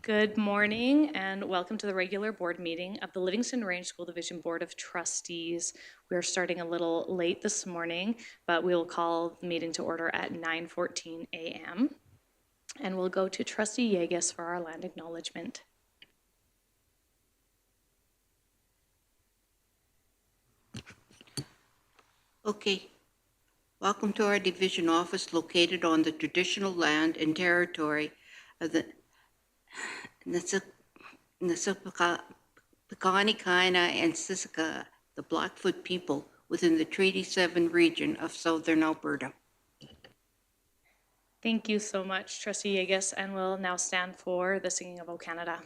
Good morning and welcome to the regular board meeting of the Livingstone Range School Division Board of Trustees. We're starting a little late this morning, but we'll call the meeting to order at 9:14 a.m. And we'll go to Trustee Yegas for our land acknowledgement. Okay. Welcome to our division office located on the traditional land and territory of the Nisipaka, Kaina, and Siksika, the Blackfoot people within the Treaty 7 region of southern Alberta. Thank you so much, Trustee Yegas, and we'll now stand for the singing of O Canada.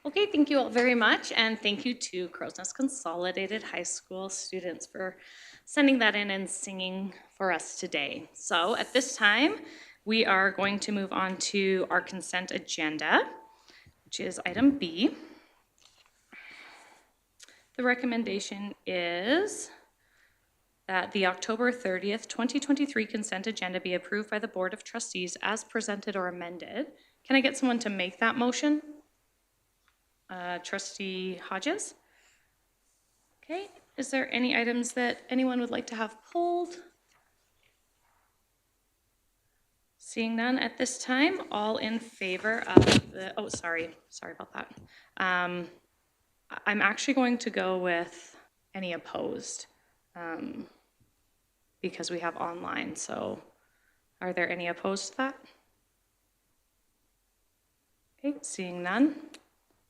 Okay, thank you all very much, and thank you to Crow's Nest Consolidated High School students for sending that in and singing for us today. So at this time, we are going to move on to our consent agenda, which is item B. The recommendation is that the October 30th, 2023 consent agenda be approved by the Board of Trustees as presented or amended. Can I get someone to make that motion? Trustee Hodges? Okay, is there any items that anyone would like to have pulled? Seeing none at this time, all in favor of the, oh, sorry about that. I'm actually going to go with any opposed because we have online, so are there any opposed to that? Okay, seeing none.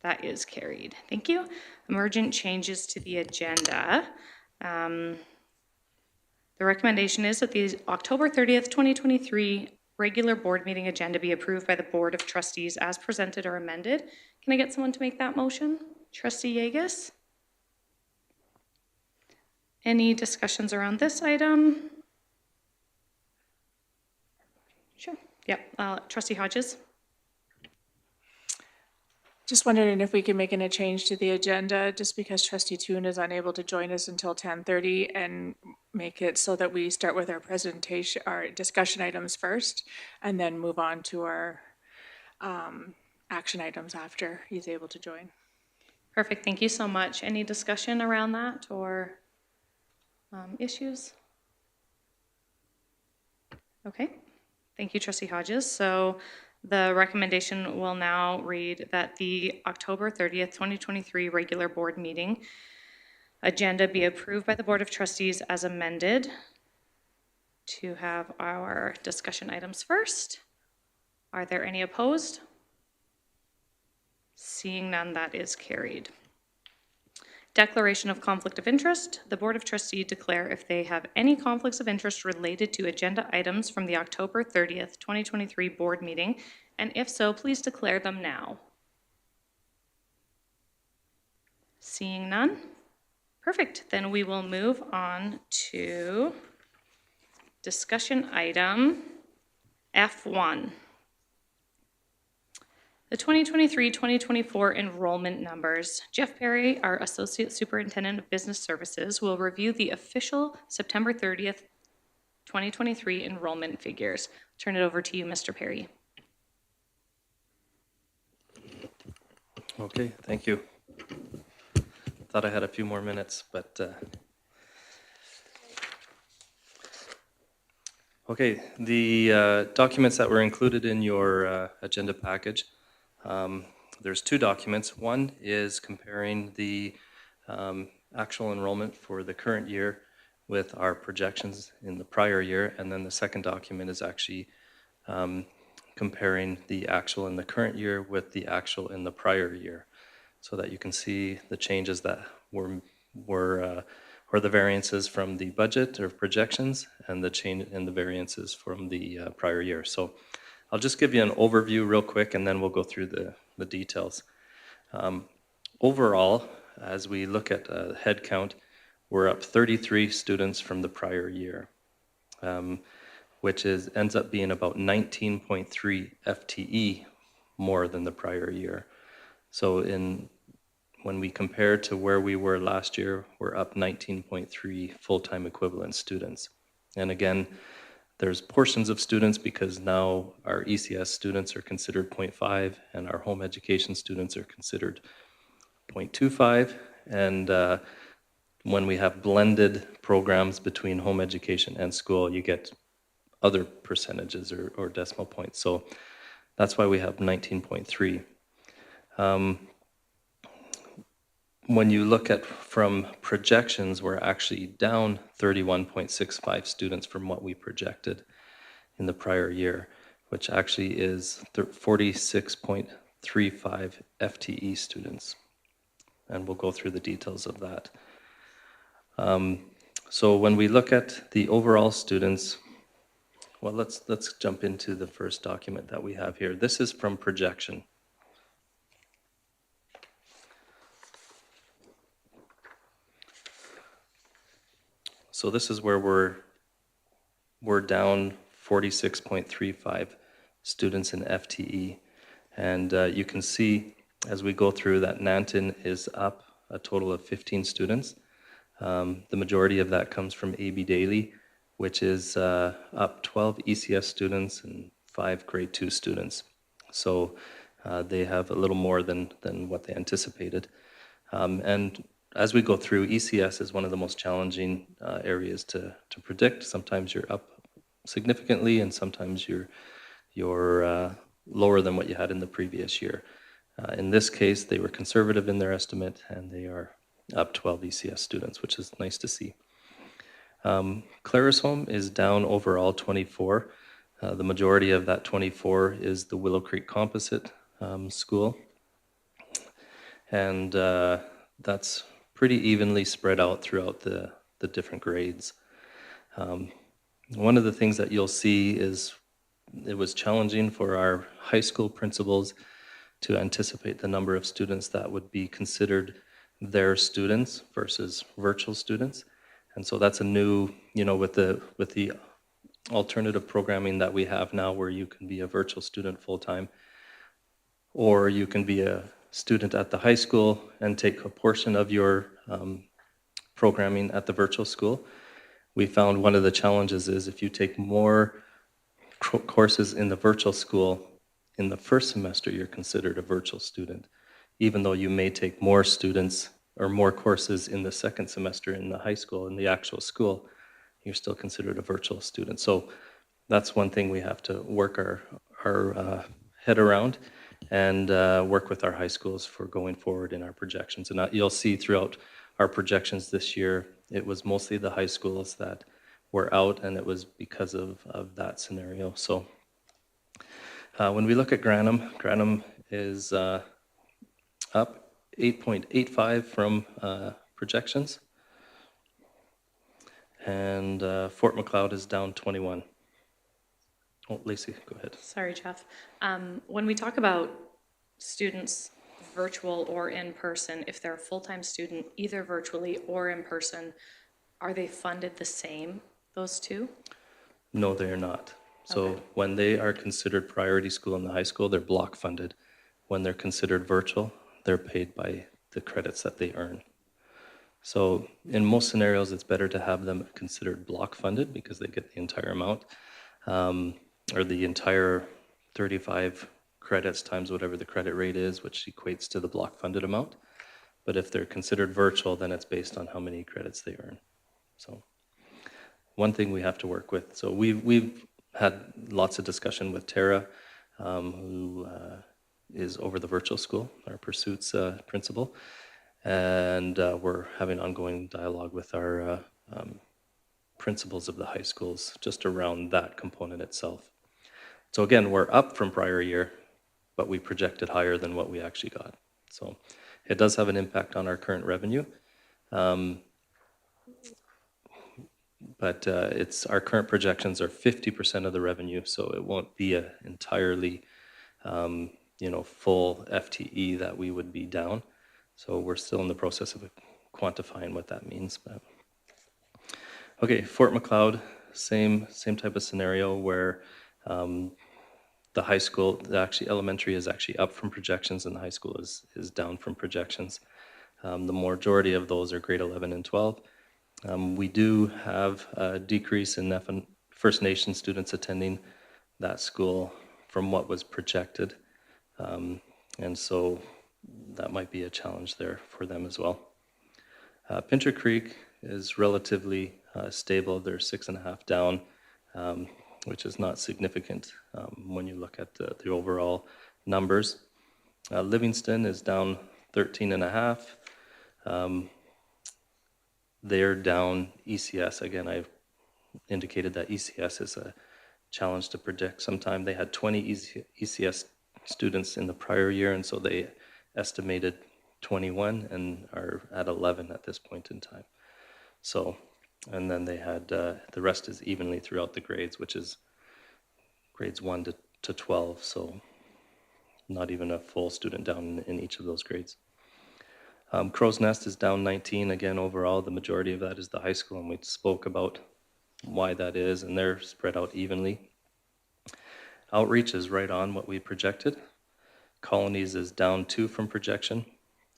That is carried. Thank you. Emergent changes to the agenda. The recommendation is that the October 30th, 2023 regular board meeting agenda be approved by the Board of Trustees as presented or amended. Can I get someone to make that motion? Trustee Yegas? Any discussions around this item? Sure. Yep. Trustee Hodges? Just wondering if we can make a change to the agenda, just because Trustee Toon is unable to join us until 10:30, and make it so that we start with our presentation, our discussion items first, and then move on to our action items after he's able to join. Perfect. Thank you so much. Any discussion around that or issues? Okay. Thank you, Trustee Hodges. So the recommendation will now read that the October 30th, 2023 regular board meeting agenda be approved by the Board of Trustees as amended. To have our discussion items first. Are there any opposed? Seeing none, that is carried. Declaration of conflict of interest. The Board of Trustees declare if they have any conflicts of interest related to agenda items from the October 30th, 2023 board meeting, and if so, please declare them now. Seeing none. Perfect. Then we will move on to Discussion item F1. The 2023-2024 enrollment numbers. Jeff Perry, our Associate Superintendent of Business Services, will review the official September 30th, 2023 enrollment figures. Turn it over to you, Mr. Perry. Okay, thank you. Thought I had a few more minutes, but okay, the documents that were included in your agenda package, there's two documents. One is comparing the actual enrollment for the current year with our projections in the prior year, and then the second document is actually comparing the actual in the current year with the actual in the prior year, so that you can see the changes that were or the variances from the budget or projections and the change in the variances from the prior year. So I'll just give you an overview real quick, and then we'll go through the details. Overall, as we look at head count, we're up 33 students from the prior year, which ends up being about 19.3 FTE more than the prior year. So when we compare to where we were last year, we're up 19.3 full-time equivalent students. And again, there's portions of students because now our ECS students are considered 0.5 and our home education students are considered 0.25. And when we have blended programs between home education and school, you get other percentages or decimal points. So that's why we have 19.3. When you look at from projections, we're actually down 31.65 students from what we projected in the prior year, which actually is 46.35 FTE students. And we'll go through the details of that. So when we look at the overall students, well, let's jump into the first document that we have here. This is from projection. So this is where we're down 46.35 students in FTE. And you can see as we go through that Nanton is up a total of 15 students. The majority of that comes from AB Daily, which is up 12 ECS students and 5 grade 2 students. So they have a little more than what they anticipated. And as we go through, ECS is one of the most challenging areas to predict. Sometimes you're up significantly, and sometimes you're lower than what you had in the previous year. In this case, they were conservative in their estimate, and they are up 12 ECS students, which is nice to see. Clarisholm is down overall 24. The majority of that 24 is the Willow Creek Composite School, and that's pretty evenly spread out throughout the different grades. One of the things that you'll see is it was challenging for our high school principals to anticipate the number of students that would be considered their students versus virtual students. And so that's a new, with the alternative programming that we have now, where you can be a virtual student full-time, or you can be a student at the high school and take a portion of your programming at the virtual school. We found one of the challenges is if you take more courses in the virtual school in the first semester, you're considered a virtual student, even though you may take more students or more courses in the second semester in the high school, in the actual school, you're still considered a virtual student. So that's one thing we have to work our head around, and work with our high schools for going forward in our projections. And you'll see throughout our projections this year, it was mostly the high schools that were out, and it was because of that scenario. So when we look at Granham is up 8.85 from projections, and Fort Macleod is down 21. Oh, Lacey, go ahead. Sorry, Jeff. When we talk about students, virtual or in person, if they're a full-time student, either virtually or in person, are they funded the same, those two? No, they are not. So Okay. when they are considered priority school in the high school, they're block funded. When they're considered virtual, they're paid by the credits that they earn. So in most scenarios, it's better to have them considered block funded because they get the entire amount, or the entire 35 credits times whatever the credit rate is, which equates to the block funded amount. But if they're considered virtual, then it's based on how many credits they earn. So one thing we have to work with. So we've had lots of discussion with Tara, who is over the virtual school, our Pursuits principal, and we're having ongoing dialogue with our principals of the high schools just around that component itself. So again, we're up from prior year, but we projected higher than what we actually got. So it does have an impact on our current revenue. But it's our current projections are 50% of the revenue, so it won't be a entirely, full FTE that we would be down. So we're still in the process of quantifying what that means. But okay, Fort McLeod, same type of scenario where the high school, actually elementary is actually up from projections, and the high school is down from projections. The majority of those are grade 11 and 12. We do have a decrease in First Nation students attending that school from what was projected. And so that might be a challenge there for them as well. Pincher Creek is relatively stable. They're 6.5 down, which is not significant when you look at the overall numbers. Livingstone is down 13.5. They're down ECS. Again, I've indicated that ECS is a challenge to predict. Sometime they had 20 ECS students in the prior year, and so they estimated 21 and are at 11 at this point in time. So, and then they had, the rest is evenly throughout the grades, which is grades 1 to 12, so not even a full student down in each of those grades. Crow's Nest is down 19. Again, overall, the majority of that is the high school, and we spoke about why that is, and they're spread out evenly. Outreach is right on what we projected. Colonies is down 2 from projection,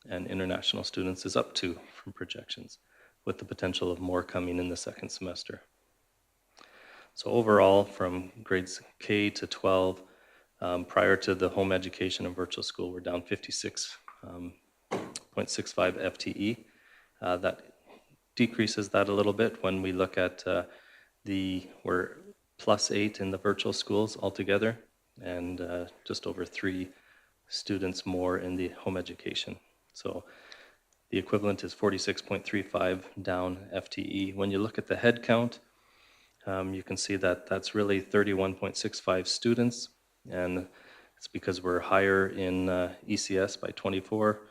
and international students is up 2 from projections, with the potential of more coming in the second semester. So overall, from grades K to 12, prior to the home education and virtual school, we're down 56.65 FTE. That decreases that a little bit when we look at we're +8 in the virtual schools altogether, and just over 3 students more in the home education. So the equivalent is 46.35 down FTE. When you look at the head count, you can see that that's really 31.65 students, and it's because we're higher in ECS by 24,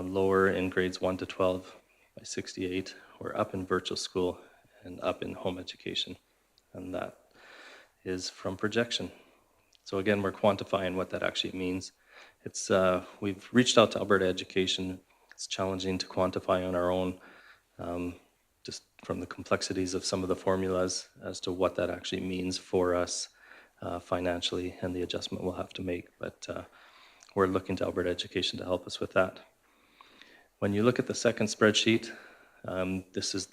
lower in grades 1 to 12 by 68. We're up in virtual school and up in home education, and that is from projection. So again, we're quantifying what that actually means. It's we've reached out to Alberta Education. It's challenging to quantify on our own, just from the complexities of some of the formulas as to what that actually means for us financially and the adjustment we'll have to make. But we're looking to Alberta Education to help us with that. When you look at the second spreadsheet, this is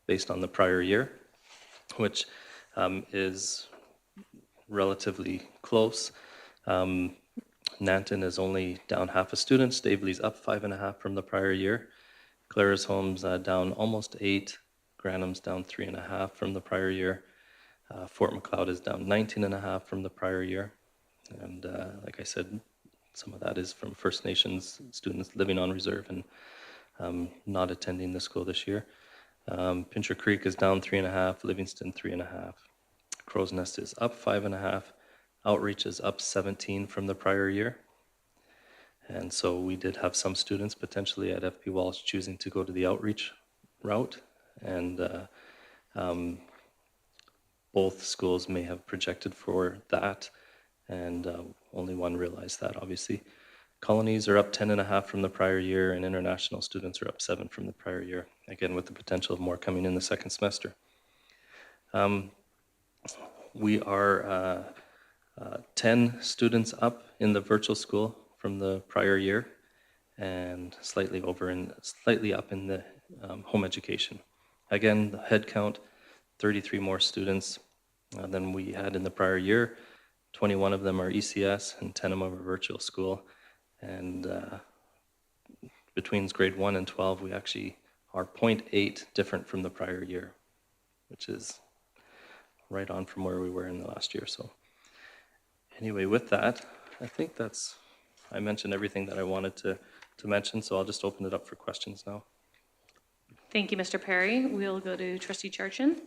based on the prior year, which is relatively close. Nanton is only down half a student. Staveley's up 5.5 from the prior year. Clara's Home's down almost 8. Granham's down 3.5 from the prior year. Fort McLeod is down 19.5 from the prior year. And like I said, some of that is from First Nations students living on reserve and not attending the school this year. Pincher Creek is down 3.5, Livingstone 3.5. Crow's Nest is up 5.5. Outreach is up 17 from the prior year. And so we did have some students potentially at FP Walsh choosing to go to the outreach route. And both schools may have projected for that, and only one realized that, obviously. Colonies are up 10.5 from the prior year, and international students are up 7 from the prior year, again with the potential of more coming in the second semester. We are 10 students up in the virtual school from the prior year, and slightly up in the home education. Again, the head count, 33 more students than we had in the prior year. 21 of them are ECS and 10 of them are virtual school. And between grade 1 and 12, we actually are 0.8 different from the prior year, which is right on from where we were in the last year. So anyway, with that, I think I mentioned everything that I wanted to mention, so I'll just open it up for questions now. Thank you, Mr. Perry. We'll go to Trustee Charchin.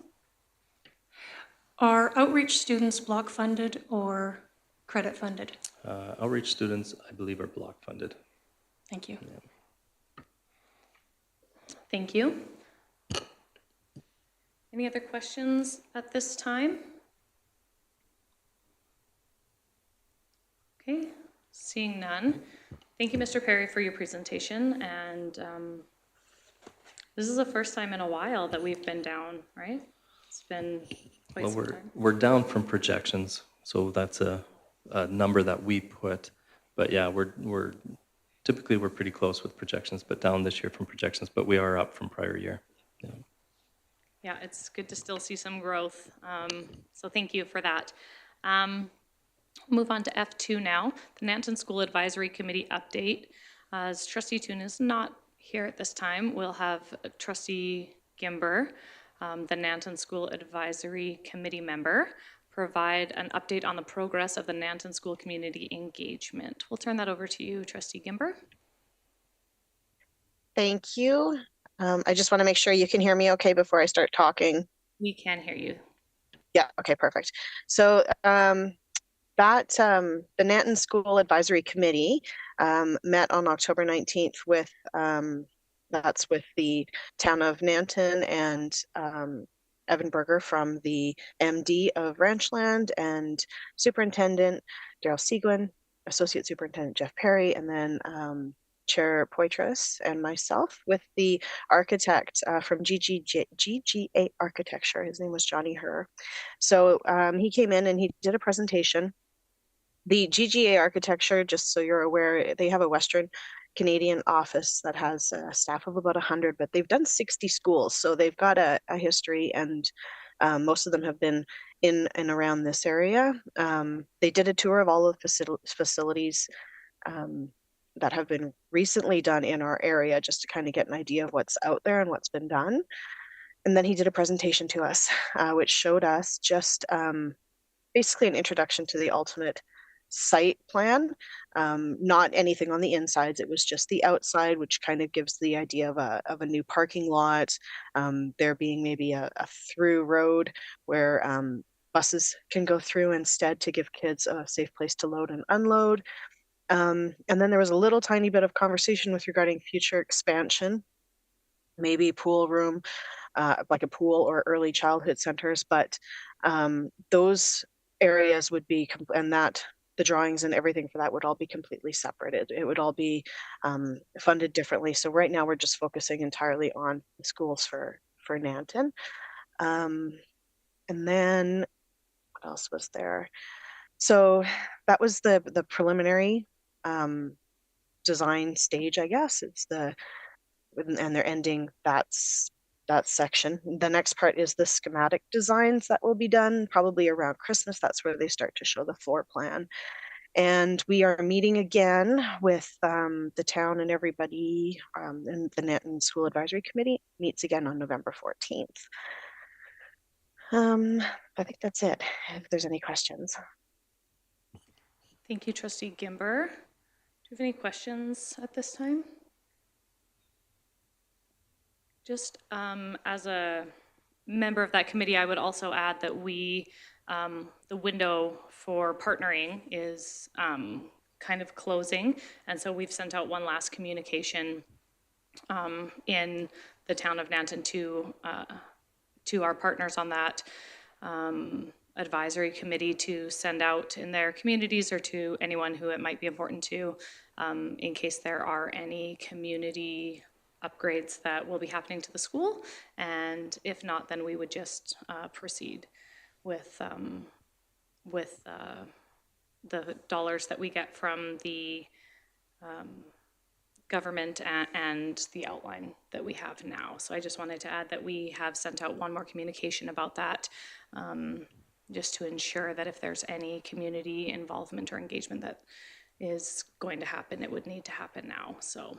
Are outreach students block funded or credit funded? Outreach students, I believe, are block funded. Thank you. Thank you. Any other questions at this time? Okay, seeing none. Thank you, Mr. Perry, for your presentation. And this is the first time in a while that we've been down, right? It's been quite some time. We're down from projections, so that's a number that we put. But yeah, we're typically pretty close with projections, but down this year from projections. But we are up from prior year. Yeah. Yeah, it's good to still see some growth. So thank you for that. Move on to F2 now, the Nanton School Advisory Committee update. As Trustee Toon is not here at this time, we'll have Trustee Gimber, the Nanton School Advisory Committee member, provide an update on the progress of the Nanton School Community Engagement. We'll turn that over to you, Trustee Gimber. Thank you. I just want to make sure you can hear me okay before I start talking. We can hear you. Yeah, okay, perfect. So the Nanton School Advisory Committee met on October 19th with, that's with the town of Nanton and Evan Berger from the MD of Ranchland and Superintendent Daryl Seguin, Associate Superintendent Jeff Perry, and then Chair Poitras and myself with the architect from GGA Architecture. His name was Johnny Herr. So he came in and he did a presentation. The GGA Architecture, just so you're aware, they have a Western Canadian office that has a staff of about 100, but they've done 60 schools. So they've got a history, and most of them have been in and around this area. They did a tour of all of the facilities that have been recently done in our area, just to kind of get an idea of what's out there and what's been done. And then he did a presentation to us, which showed us just basically an introduction to the ultimate site plan, not anything on the insides. It was just the outside, which kind of gives the idea of a new parking lot, there being maybe a through road where buses can go through instead to give kids a safe place to load and unload. And then there was a little tiny bit of conversation with regarding future expansion, maybe pool room, like a pool or early childhood centers, but those areas would be, and that the drawings and everything for that would all be completely separated. It would all be funded differently. So right now we're just focusing entirely on the schools for Nanton. And then what else was there? So that was the preliminary design stage, I guess. It's and they're ending that section. The next part is the schematic designs that will be done probably around Christmas. That's where they start to show the floor plan. And we are meeting again with the town and everybody, and the Nanton School Advisory Committee meets again on November 14th. I think that's it, if there's any questions. Thank you, Trustee Gimber. Do you have any questions at this time? Just as a member of that committee, I would also add that the window for partnering is kind of closing. And so we've sent out one last communication in the town of Nanton to our partners on that advisory committee to send out in their communities or to anyone who it might be important to in case there are any community upgrades that will be happening to the school. And if not, then we would just proceed with with the dollars that we get from the government and the outline that we have now. So I just wanted to add that we have sent out one more communication about that, just to ensure that if there's any community involvement or engagement that is going to happen, it would need to happen now. So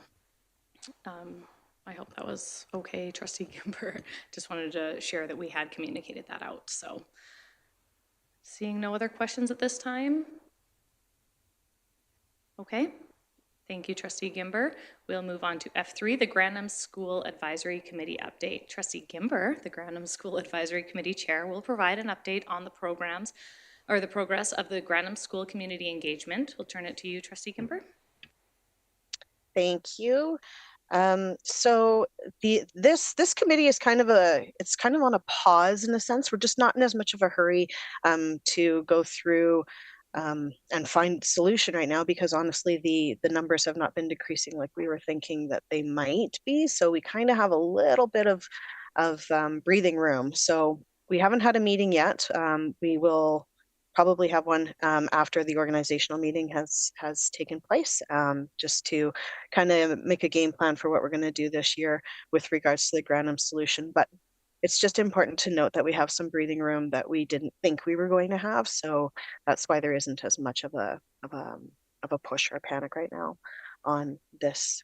I hope that was okay, Trustee Gimber. Just wanted to share that we had communicated that out. So seeing no other questions at this time. Okay. Thank you, Trustee Gimber. We'll move on to F3, the Grantham School Advisory Committee update. Trustee Gimber, the Grantham School Advisory Committee Chair, will provide an update on the programs or the progress of the Grantham School Community Engagement. We'll turn it to you, Trustee Gimber. Thank you. So this committee is kind of on a pause in a sense. We're just not in as much of a hurry to go through and find solution right now, because honestly the numbers have not been decreasing like we were thinking that they might be. So we kind of have a little bit of breathing room. So we haven't had a meeting yet. We will probably have one after the organizational meeting has taken place, just to kind of make a game plan for what we're going to do this year with regards to the Grantham solution. But it's just important to note that we have some breathing room that we didn't think we were going to have. So that's why there isn't as much of a push or a panic right now on this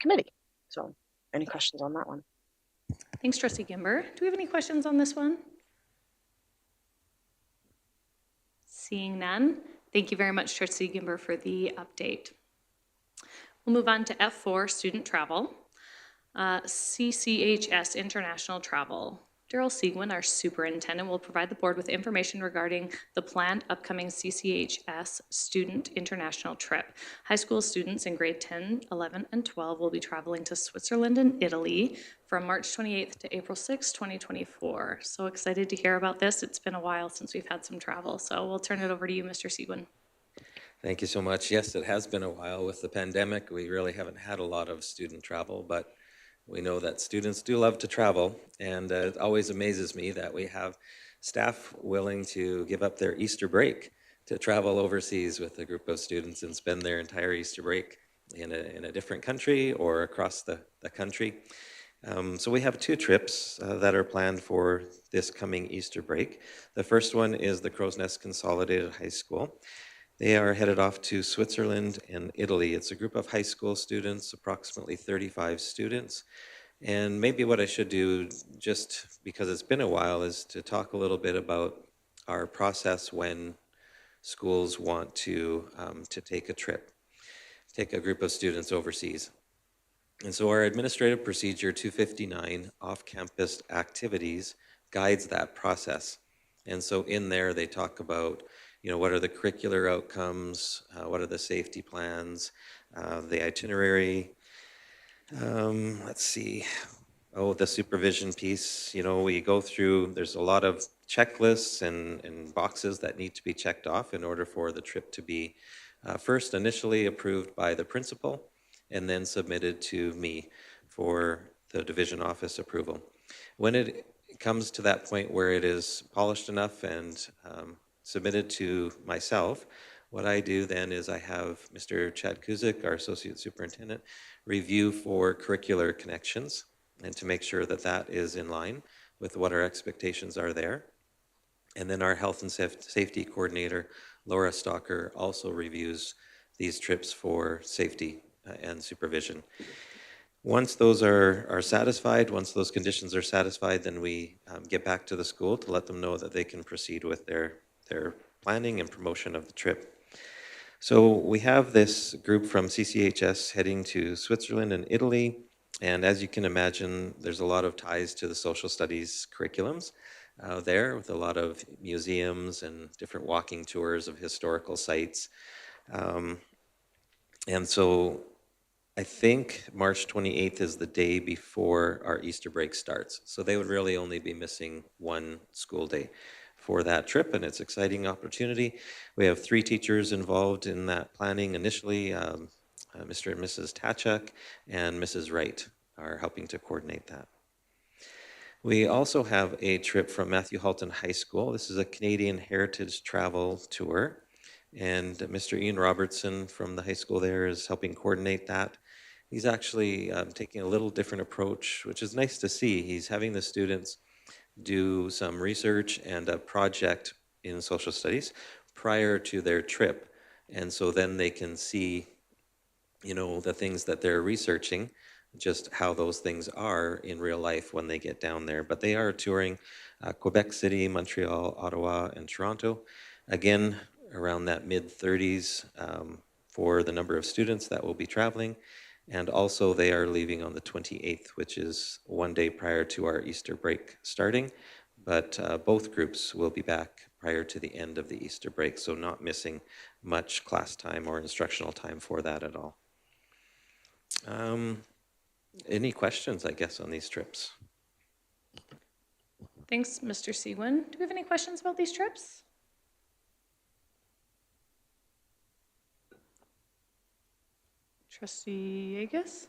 committee. So any questions on that one? Thanks, Trustee Gimber. Do we have any questions on this one? Seeing none, thank you very much, Trustee Gimber, for the update. We'll move on to F4, student travel. CCHS International Travel. Daryl Seguin, our superintendent, will provide the board with information regarding the planned upcoming CCHS student international trip. High school students in grade 10, 11, and 12 will be traveling to Switzerland and Italy from March 28th to April 6th, 2024. So excited to hear about this. It's been a while since we've had some travel. So we'll turn it over to you, Mr. Seguin. Thank you so much. Yes, it has been a while with the pandemic. We really haven't had a lot of student travel, but we know that students do love to travel, and it always amazes me that we have staff willing to give up their Easter break to travel overseas with a group of students and spend their entire Easter break in a different country or across the country. So we have two trips that are planned for this coming Easter break. The first one is the Crow's Nest Consolidated High School. They are headed off to Switzerland and Italy. It's a group of high school students, approximately 35 students. And maybe what I should do, just because it's been a while, is to talk a little bit about our process when schools want to take a trip, take a group of students overseas. And so our Administrative Procedure 259, off-campus activities, guides that process. And so in there, they talk about what are the curricular outcomes? What are the safety plans? The itinerary. Let's see. Oh, the supervision piece. We go through, there's a lot of checklists and boxes that need to be checked off in order for the trip to be first initially approved by the principal and then submitted to me for the division office approval. When it comes to that point where it is polished enough and submitted to myself, what I do then is I have Mr. Chad Kuzik, our associate superintendent, review for curricular connections and to make sure that that is in line with what our expectations are there. And then our health and safety coordinator, Laura Stalker, also reviews these trips for safety and supervision. Once those are satisfied, once those conditions are satisfied, then we get back to the school to let them know that they can proceed with their planning and promotion of the trip. So we have this group from CCHS heading to Switzerland and Italy, and as you can imagine, there's a lot of ties to the social studies curriculums there, with a lot of museums and different walking tours of historical sites. And so I think March 28th is the day before our Easter break starts. So they would really only be missing one school day for that trip, and it's an exciting opportunity. We have 3 teachers involved in that planning initially. Mr. and Mrs. Tachuk and Mrs. Wright are helping to coordinate that. We also have a trip from Matthew Halton High School. This is a Canadian Heritage Travel Tour, and Mr. Ian Robertson from the high school there is helping coordinate that. He's actually taking a little different approach, which is nice to see. He's having the students do some research and a project in social studies prior to their trip, and so then they can see, you know, the things that they're researching, just how those things are in real life when they get down there. But they are touring Quebec City, Montreal, Ottawa, and Toronto. Again, around that mid-30s for the number of students that will be traveling. And also they are leaving on the 28th, which is one day prior to our Easter break starting. But both groups will be back prior to the end of the Easter break, so not missing much class time or instructional time for that at all. Any questions, I guess, on these trips? Thanks, Mr. Seguin. Do we have any questions about these trips? Trustee Agus?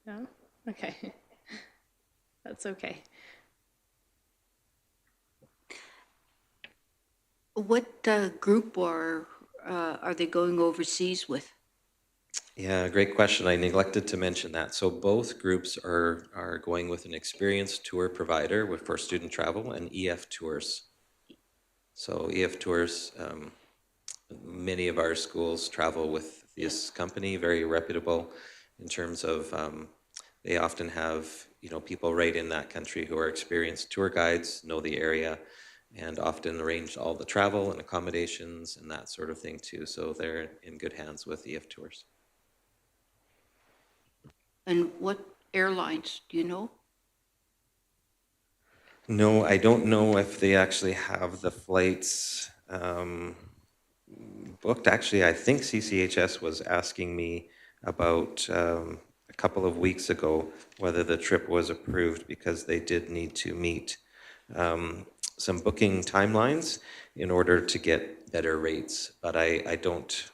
No? Okay. That's okay. What group are they going overseas with? Yeah, great question. I neglected to mention that. So both groups are going with an experienced tour provider for student travel and EF Tours. So EF Tours, many of our schools travel with this company, very reputable in terms of they often have, you know, people right in that country who are experienced tour guides, know the area, and often arrange all the travel and accommodations and that sort of thing too. So they're in good hands with EF Tours. And what airlines, do you know? No, I don't know if they actually have the flights booked. Actually, I think CCHS was asking me about a couple of weeks ago whether the trip was approved, because they did need to meet some booking timelines in order to get better rates. But I don't,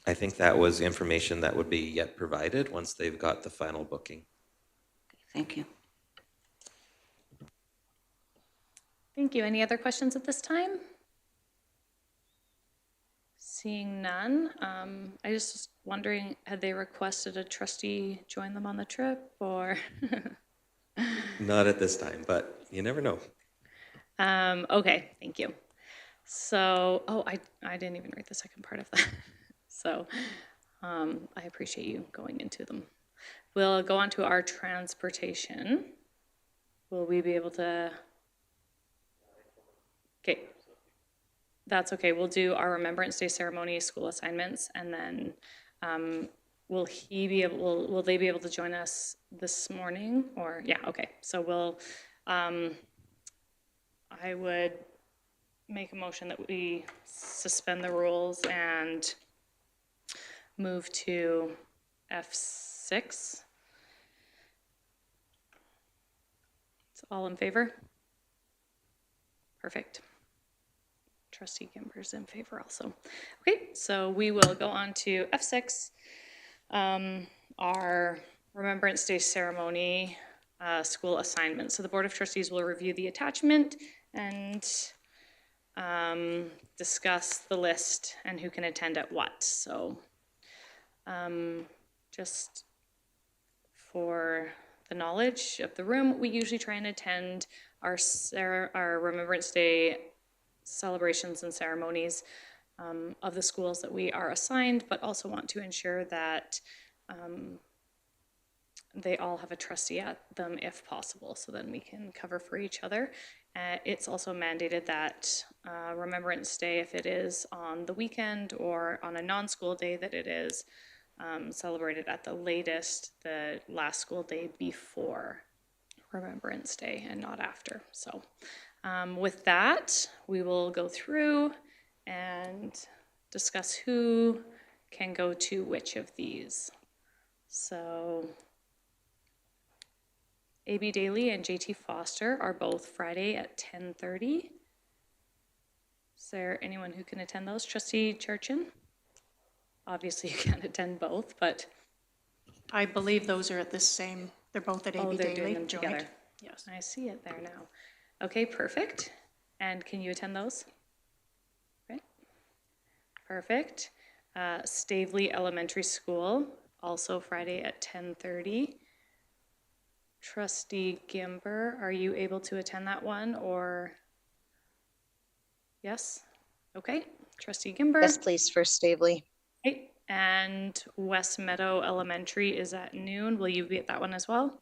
I think that was information that would be yet provided once they've got the final booking. Thank you. Thank you. Any other questions at this time? Seeing none, I just was wondering, had they requested a trustee join them on the trip, or? Not at this time, but you never know. Okay, thank you. So, I didn't even read the second part of that. So, I appreciate you going into them. We'll go on to our transportation. Will we be able to? Okay. That's okay. We'll do our Remembrance Day ceremony, school assignments, and then will they be able to join us this morning? Or, yeah, okay. So we'll, I would make a motion that we suspend the rules and move to F6. It's all in favor? Perfect. Trustee Gimber's in favor also. Okay, so we will go on to F6, our Remembrance Day ceremony, school assignment. So the Board of Trustees will review the attachment and discuss the list and who can attend at what. So just for the knowledge of the room, we usually try and attend our Remembrance Day celebrations and ceremonies of the schools that we are assigned, but also want to ensure that they all have a trustee at them if possible, so then we can cover for each other. It's also mandated that Remembrance Day, if it is on the weekend or on a non-school day, that it is celebrated at the latest, the last school day before Remembrance Day and not after. So with that, we will go through and discuss who can go to which of these. So A.B. Daly and J.T. Foster are both Friday at 10:30. Is there anyone who can attend those? Trustee Churchin? Obviously you can't attend both, but I believe those are at the same, they're both at Oh, AB they're Daily. doing them joint. together. Yes. I see it there now. Okay, perfect. And can you attend those? Okay, perfect. Stavely Elementary School, also Friday at 10:30. Trustee Gimber, are you able to attend that one, or? Yes? Okay, Trustee Gimber. Yes, please, for Stavely. Okay, and West Meadow Elementary is at noon. Will you be at that one as well?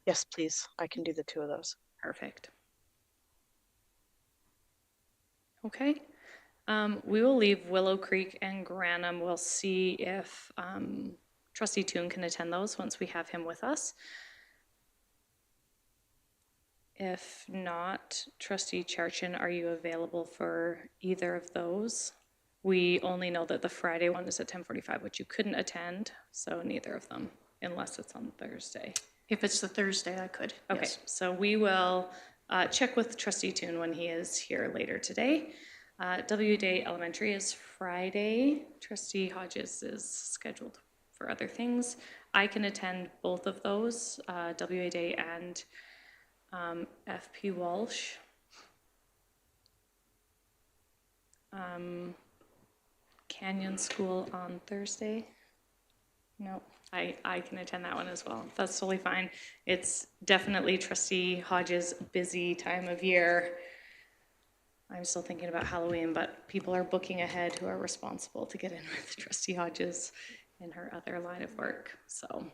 Yes, please. I can do the two of those. Perfect. Okay. We will leave Willow Creek and Granham. We'll see if Trustee Toon can attend those once we have him with us. If not, Trustee Charchin, are you available for either of those? We only know that the Friday one is at 10:45, which you couldn't attend, so neither of them, unless it's on Thursday. If it's the Thursday, I could. Okay, Yes. so we will check with Trustee Toon when he is here later today. W Day Elementary is Friday. Trustee Hodges is scheduled for other things. I can attend both of those, WA Day and FP Walsh. Canyon School on Thursday. No, I can attend that one as well. That's totally fine. It's definitely Trustee Hodges' busy time of year. I'm still thinking about Halloween, but people are booking ahead who are responsible to get in with Trustee Hodges in her other line of work. So,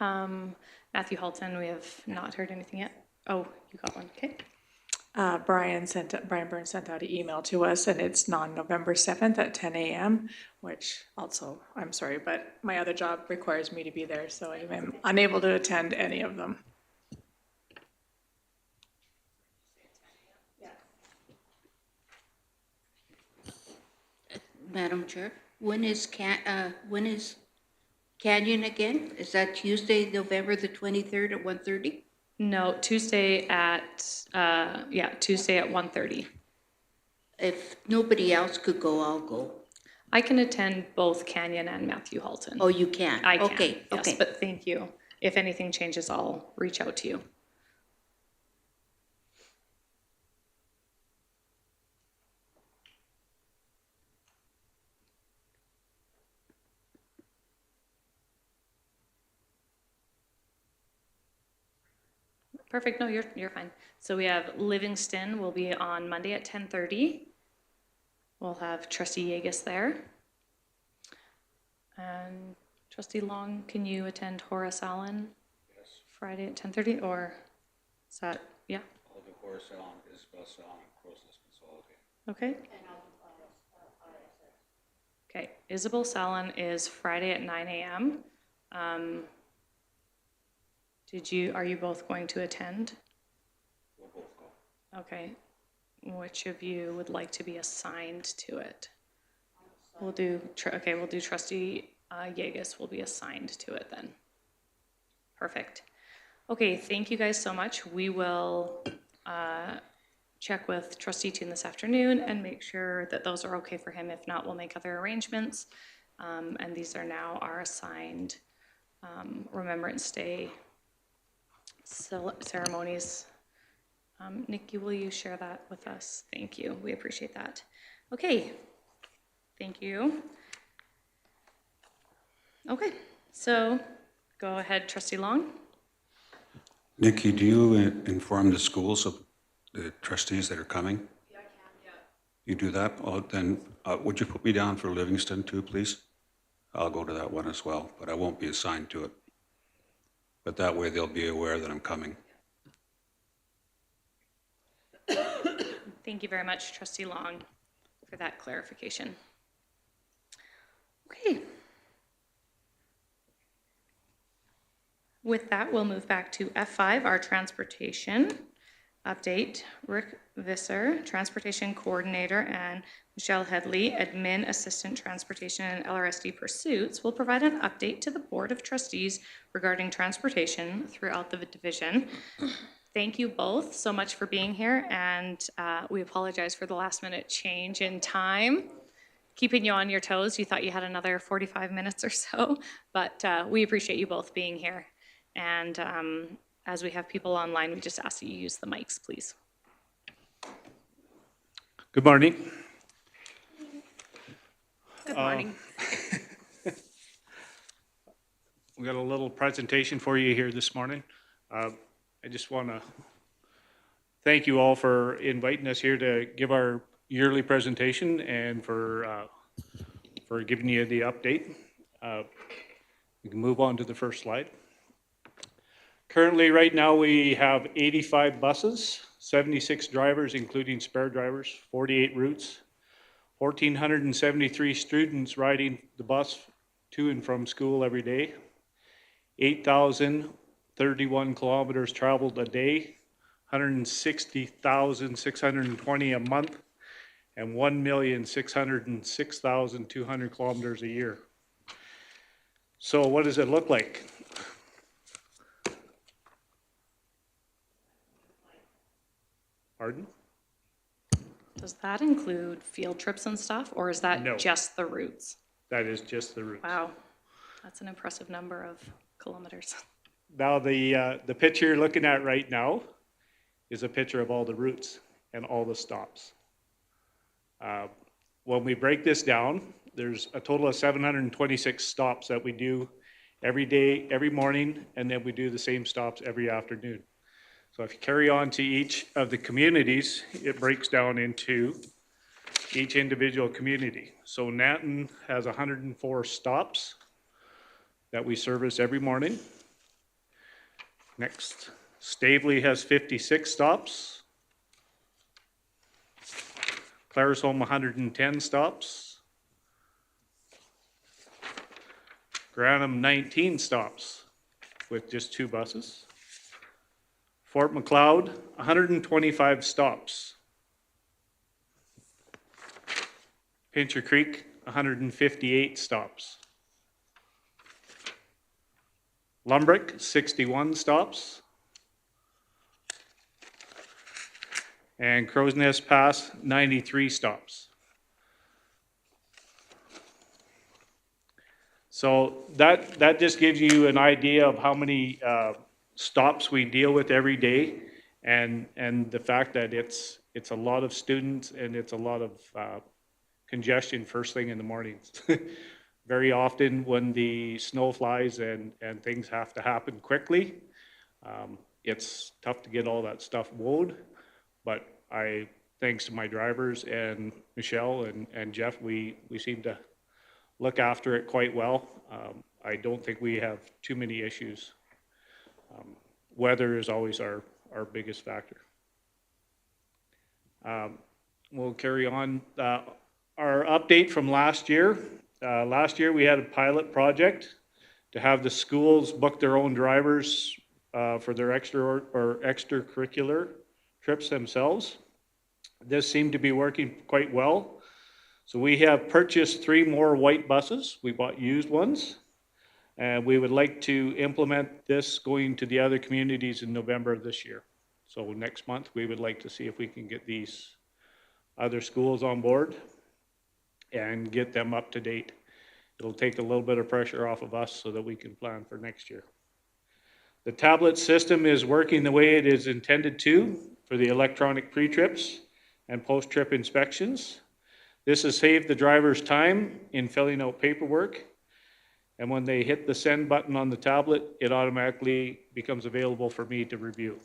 Matthew Halton, we have not heard anything yet. Oh, you got one, okay. Brian Burns sent out an email to us, and it's on November 7th at 10 a.m., which also, I'm sorry, but my other job requires me to be there, so I'm unable to attend any of them. Madam Chair, when is Canyon again? Is that Tuesday, November the 23rd at 1:30? No, Tuesday at 1:30. If nobody else could go, I'll go. I can attend both Canyon and Matthew Halton. Oh, you can? I can, Okay, yes, okay. but thank you. If anything changes, I'll reach out to you. Perfect, no, you're fine. So we have Livingstone will be on Monday at 10:30. We'll have Trustee Yegas there. And Trustee Long, can you attend Horace Allen? Yes. Friday at 10:30, or is that, yeah? I'll do Horace Allen, Isabel Allen, Crow's Consolidated. Okay. Okay, Isabel Salon is Friday at 9 a.m. Are you both going to attend? We'll both go. Okay, which of you would like to be assigned to it? We'll do Trustee Yegas will be assigned to it then. Perfect. Okay, thank you guys so much. We will check with Trustee Toon this afternoon and make sure that those are okay for him. If not, we'll make other arrangements. And these are now our assigned Remembrance Day ceremonies. Nikki, will you share that with us? Thank you. We appreciate that. Okay. Thank you. Okay, so go ahead, Trustee Long. Nikki, do you inform the schools of the trustees that are coming? Yeah, I can, yeah. You do that? Oh, then would you put me down for Livingstone too, please? I'll go to that one as well, but I won't be assigned to it. But that way they'll be aware that I'm coming. Thank you very much, Trustee Long, for that clarification. Okay. With that, we'll move back to F5, our transportation update. Rick Visser, Transportation Coordinator, and Michelle Headley, Admin Assistant Transportation and LRSD Pursuits, will provide an update to the Board of Trustees regarding transportation throughout the division. Thank you both so much for being here, and we apologize for the last minute change in time. keeping you on your toes. You thought you had another 45 minutes or so, but we appreciate you both being here. And as we have people online, we just ask that you use the mics, please. Good morning. Good morning. We got a little presentation for you here this morning. I just want to thank you all for inviting us here to give our yearly presentation and for giving you the update. We can move on to the first slide. Currently, right now, we have 85 buses, 76 drivers, including spare drivers, 48 routes, 1,473 students riding the bus to and from school every day, 8,031 kilometers traveled a day, 160,620 a month, and 1,606,200 kilometers a year. So what does it look like? Pardon? Does that include field trips and stuff, or is that No. just the routes? That is just the routes. Wow, that's an impressive number of kilometers. Now the picture you're looking at right now is a picture of all the routes and all the stops. When we break this down, there's a total of 726 stops that we do every day, every morning, and then we do the same stops every afternoon. So if you carry on to each of the communities, it breaks down into each individual community. So Nanton has 104 stops that we service every morning. Next, Staveley has 56 stops. Claresholm 110 stops. Grantham 19 stops with just 2 buses. Fort McLeod 125 stops. Pincher Creek 158 stops. Lumbrick 61 stops. And Crow's Nest Pass 93 stops. So that just gives you an idea of how many stops we deal with every day, and the fact that it's a lot of students and it's a lot of congestion first thing in the mornings. Very often when the snow flies and things have to happen quickly, it's tough to get all that stuff mowed. But thanks to my drivers and Michelle and Jeff, we seem to look after it quite well. I don't think we have too many issues. Weather is always our biggest factor. We'll carry on. Our update from last year. Last year we had a pilot project to have the schools book their own drivers for their extracurricular trips themselves. This seemed to be working quite well. So we have purchased 3 more white buses. We bought used ones. And we would like to implement this going to the other communities in November of this year. So next month, we would like to see if we can get these other schools on board and get them up to date. It'll take a little bit of pressure off of us so that we can plan for next year. The tablet system is working the way it is intended to for the electronic pre-trips and post-trip inspections. This has saved the drivers time in filling out paperwork. And when they hit the send button on the tablet, it automatically becomes available for me to review.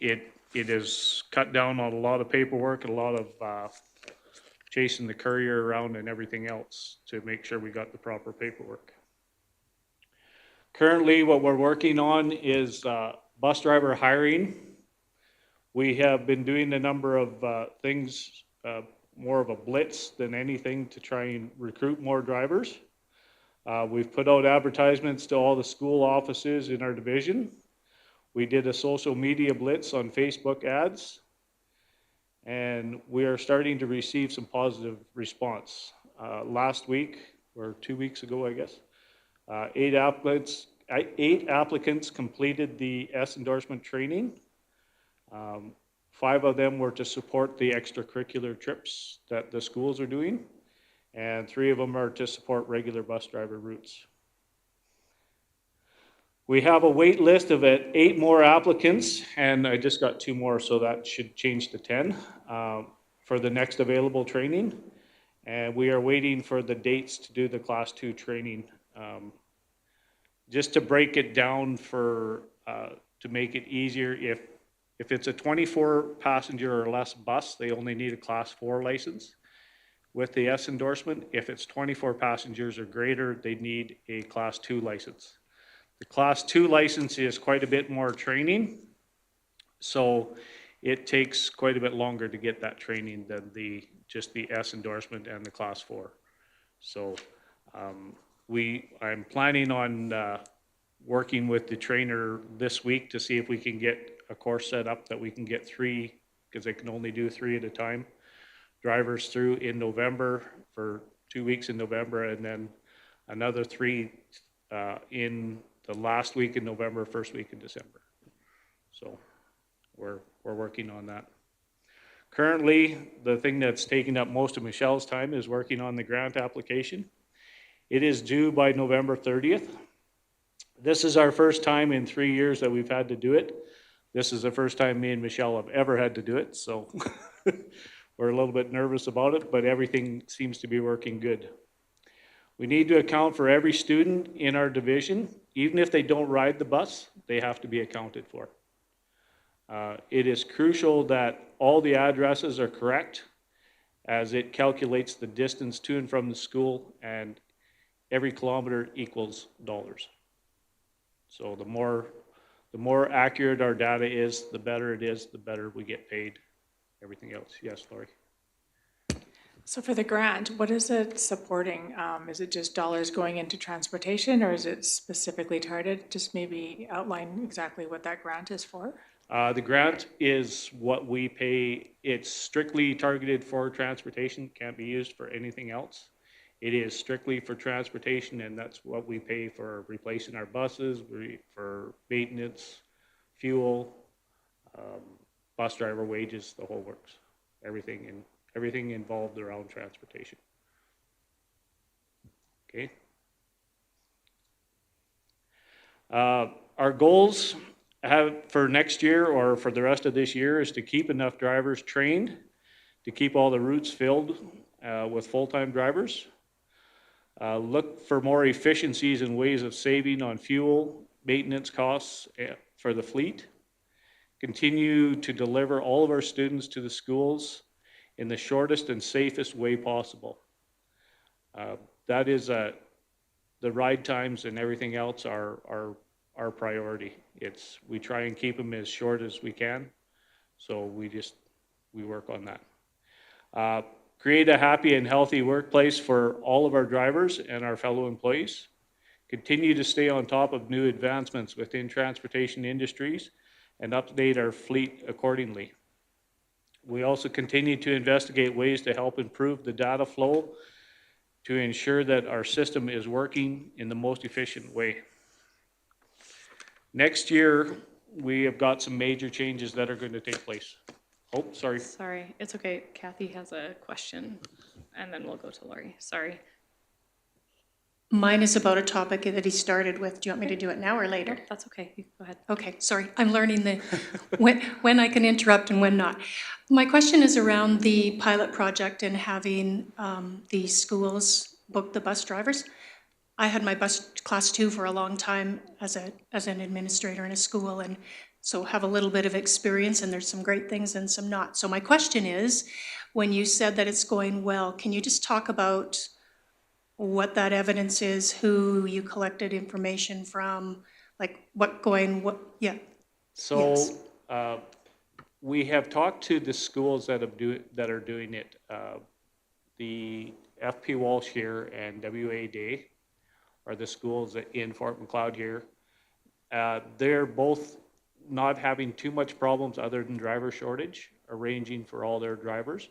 It has cut down on a lot of paperwork, a lot of chasing the courier around and everything else to make sure we got the proper paperwork. Currently, what we're working on is bus driver hiring. We have been doing a number of things, more of a blitz than anything to try and recruit more drivers. We've put out advertisements to all the school offices in our division. We did a social media blitz on Facebook ads, and we are starting to receive some positive response. Last week, or 2 weeks ago, I guess, 8 applicants completed the S endorsement training. 5 of them were to support the extracurricular trips that the schools are doing, and 3 of them are to support regular bus driver routes. We have a wait list of 8 more applicants, and I just got 2 more, so that should change to 10 for the next available training. And we are waiting for the dates to do the Class 2 training. Just to break it down to make it easier, if it's a 24 passenger or less bus, they only need a Class 4 license with the S endorsement. If it's 24 passengers or greater, they need a Class 2 license. The Class 2 license is quite a bit more training, so it takes quite a bit longer to get that training than just the S endorsement and the Class 4. So I'm planning on working with the trainer this week to see if we can get a course set up that we can get 3, because they can only do 3 at a time, drivers through in November for 2 weeks in November, and then another 3 in the last week in November, first week in December. So we're working on that. Currently, the thing that's taking up most of Michelle's time is working on the grant application. It is due by November 30th. This is our first time in 3 years that we've had to do it. This is the first time me and Michelle have ever had to do it, so we're a little bit nervous about it, but everything seems to be working good. We need to account for every student in our division. Even if they don't ride the bus, they have to be accounted for. It is crucial that all the addresses are correct, as it calculates the distance to and from the school, and every kilometer equals dollars. So the more accurate our data is, the better it is, the better we get paid, everything else. Yes, Lori? So for the grant, what is it supporting? Is it just dollars going into transportation, or is it specifically targeted? Just maybe outline exactly what that grant is for. The grant is what we pay. It's strictly targeted for transportation, can't be used for anything else. It is strictly for transportation, and that's what we pay for replacing our buses, for maintenance, fuel, bus driver wages, the whole works, everything involved around transportation. Okay. Our goals for next year or for the rest of this year is to keep enough drivers trained, to keep all the routes filled with full-time drivers. Look for more efficiencies and ways of saving on fuel, maintenance costs for the fleet. Continue to deliver all of our students to the schools in the shortest and safest way possible. That is the ride times and everything else are our priority. We try and keep them as short as we can, so we work on that. Create a happy and healthy workplace for all of our drivers and our fellow employees. Continue to stay on top of new advancements within transportation industries and update our fleet accordingly. We also continue to investigate ways to help improve the data flow to ensure that our system is working in the most efficient way. Next year, we have got some major changes that are going to take place. Oh, sorry. Sorry, it's okay. Kathy has a question, and then we'll go to Lori. Sorry. Mine is about a topic that he started with. Do you want me to do it now or later? No, that's okay. You go ahead. Okay, sorry. I'm learning when I can interrupt and when not. My question is around the pilot project and having the schools book the bus drivers. I had my bus class 2 for a long time as an administrator in a school, and so have a little bit of experience, and there's some great things and some not. So my question is, when you said that it's going well, can you just talk about what that evidence is, who you collected information from, like yeah. So Yes. we have talked to the schools that are doing it. The FP Walsh here and WA Day are the schools in Fort McLeod here. They're both not having too much problems other than driver shortage, arranging for all their drivers.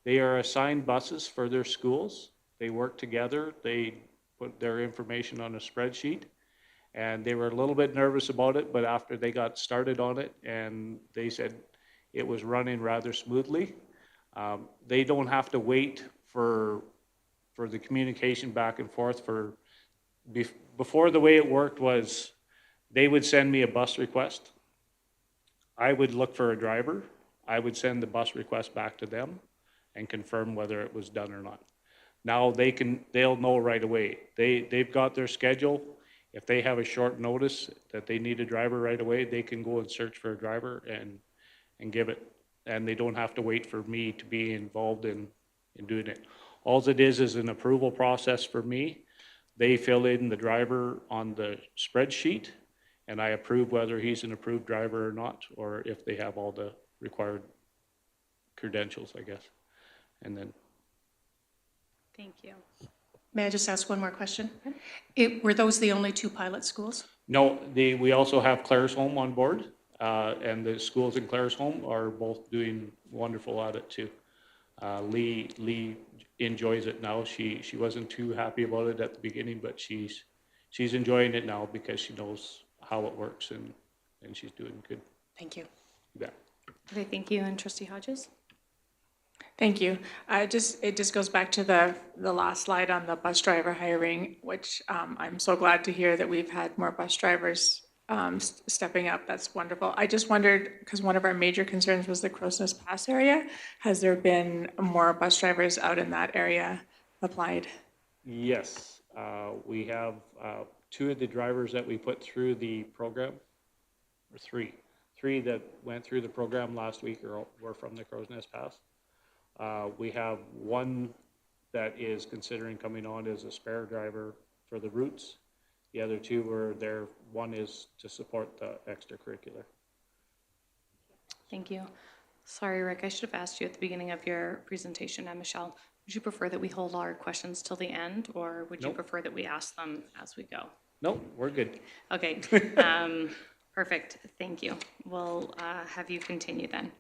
They are assigned buses for their schools. They work together. They put their information on a spreadsheet, and they were a little bit nervous about it, but after they got started on it, and they said, it was running rather smoothly. They don't have to wait for the communication back and forth before. The way it worked was they would send me a bus request. I would look for a driver. I would send the bus request back to them and confirm whether it was done or not. Now they'll know right away. They've got their schedule. If they have a short notice that they need a driver right away, they can go and search for a driver and give it. And they don't have to wait for me to be involved in doing it. All it is an approval process for me. They fill in the driver on the spreadsheet, and I approve whether he's an approved driver or not, or if they have all the required credentials, I guess. And then, Thank you. May I just ask one more question? Were those the only 2 pilot schools? no, we also have Claire's Home on board, and the schools in Claire's Home are both doing wonderful at it too. Lee enjoys it now. She wasn't too happy about it at the beginning, but she's enjoying it now because she knows how it works, and she's doing good. Thank you. Yeah. Okay, thank you. And Trustee Hodges? Thank you. It just goes back to the last slide on the bus driver hiring, which I'm so glad to hear that we've had more bus drivers stepping up. That's wonderful. I just wondered, because one of our major concerns was the Crow's Nest Pass area. Has there been more bus drivers out in that area applied? Yes, we have 2 of the drivers that we put through the program, or 3 that went through the program last week were from the Crow's Nest Pass. We have 1 that is considering coming on as a spare driver for the routes. The other 2 were there. 1 is to support the extracurricular. Thank you. Sorry, Rick, I should have asked you at the beginning of your presentation, and Michelle, would you prefer that we hold our questions till the end, or would you Nope. prefer that we ask them as we go? No, we're good. Okay, perfect, thank you. We'll have you continue then.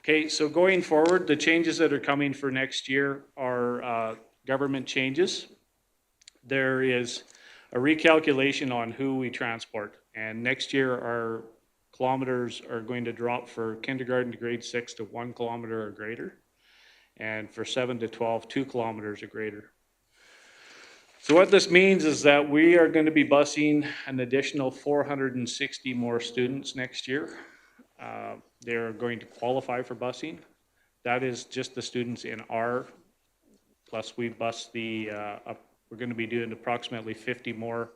Okay, so going forward, the changes that are coming for next year are government changes. There is a recalculation on who we transport, and next year our kilometers are going to drop for kindergarten to grade 6 to 1 kilometer or greater, and for 7 to 12, 2 kilometers or greater. So what this means is that we are going to be busing an additional 460 more students next year. They're going to qualify for busing. That is just the students in our, plus we bus we're going to be doing approximately 50 more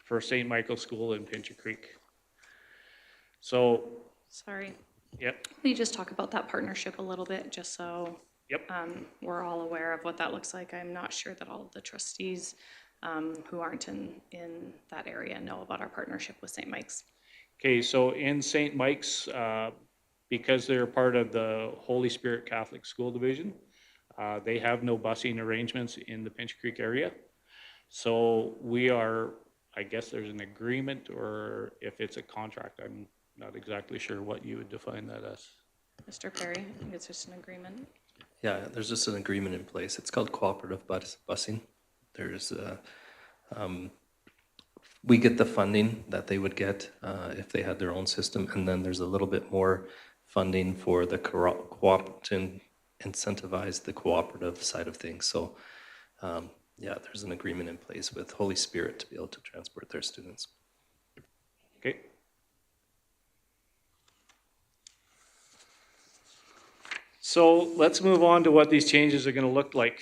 for St. Michael's School in Pincher Creek. So, Sorry, yep, will you just talk about that partnership a little bit, just so yep. we're all aware of what that looks like? I'm not sure that all of the trustees who aren't in that area know about our partnership with St. Mike's. Okay, so in St. Mike's, because they're part of the Holy Spirit Catholic School Division, they have no busing arrangements in the Pincher Creek area. So we are, I guess there's an agreement, or if it's a contract, I'm not exactly sure what you would define that as. Mr. Perry, I think it's just an agreement. Yeah, there's just an agreement in place. It's called cooperative busing. There's we get the funding that they would get if they had their own system, and then there's a little bit more funding for the to incentivize the cooperative side of things. So yeah, there's an agreement in place with Holy Spirit to be able to transport their students. Okay. So let's move on to what these changes are going to look like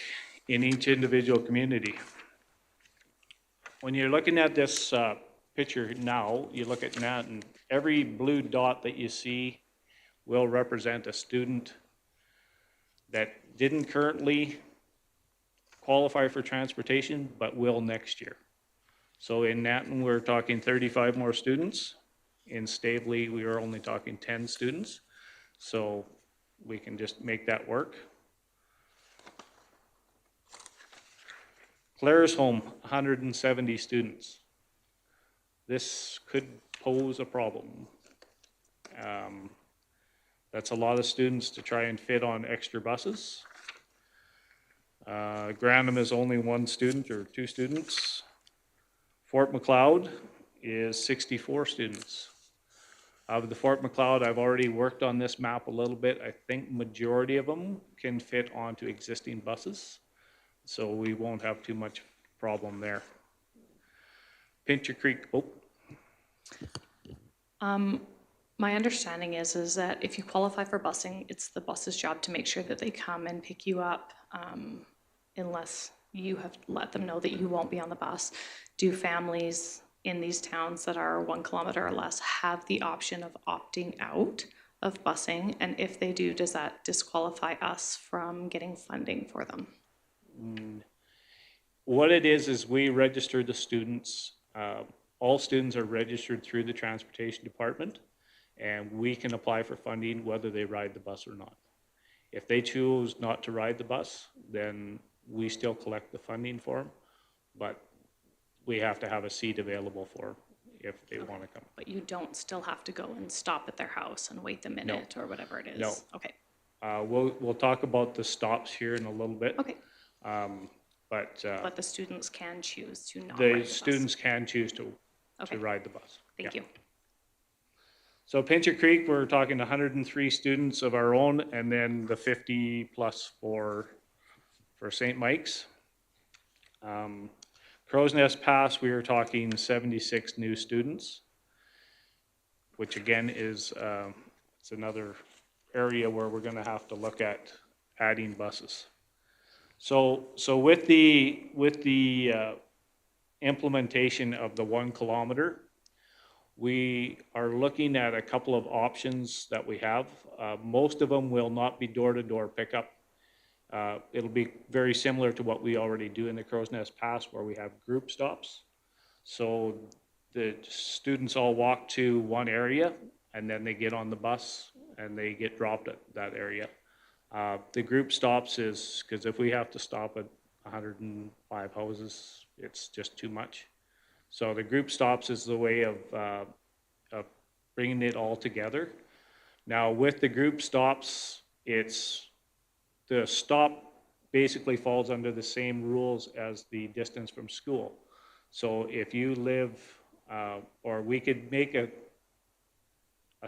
in each individual community. When you're looking at this picture now, you look at that, and every blue dot that you see will represent a student that didn't currently qualify for transportation, but will next year. So in Nanton, we're talking 35 more students. In Staveley, we are only talking 10 students. So we can just make that work. Claire's Home, 170 students. This could pose a problem. That's a lot of students to try and fit on extra buses. Grantham is only 1 student or 2 students. Fort McLeod is 64 students. Of the Fort McLeod, I've already worked on this map a little bit. I think majority of them can fit onto existing buses, so we won't have too much problem there. Pincher Creek, oh, My understanding is that if you qualify for busing, it's the bus's job to make sure that they come and pick you up, unless you have let them know that you won't be on the bus. Do families in these towns that are 1 kilometer or less have the option of opting out of busing? And if they do, does that disqualify us from getting funding for them? what it is we register the students. All students are registered through the transportation department, and we can apply for funding whether they ride the bus or not. If they choose not to ride the bus, then we still collect the funding for them, but we have to have a seat available for them if they want to come. But you don't still have to go and stop at their house and wait a minute or whatever it is? No. Okay, We'll talk about the stops here in a little bit. okay. But the students can choose to not ride the the bus? students can choose to Okay. ride the bus. Thank Yeah. you. So Pincher Creek, we're talking 103 students of our own, and then the 50 plus for St. Mike's. Crow's Nest Pass, we were talking 76 new students, which again is it's another area where we're going to have to look at adding buses. So with the implementation of the 1 kilometer, we are looking at a couple of options that we have. Most of them will not be door-to-door pickup. It'll be very similar to what we already do in the Crow's Nest Pass, where we have group stops. So the students all walk to one area, and then they get on the bus and they get dropped at that area. The group stops is, because if we have to stop at 105 houses, it's just too much. So the group stops is the way of bringing it all together. Now with the group stops, the stop basically falls under the same rules as the distance from school. So if you live, or we could make a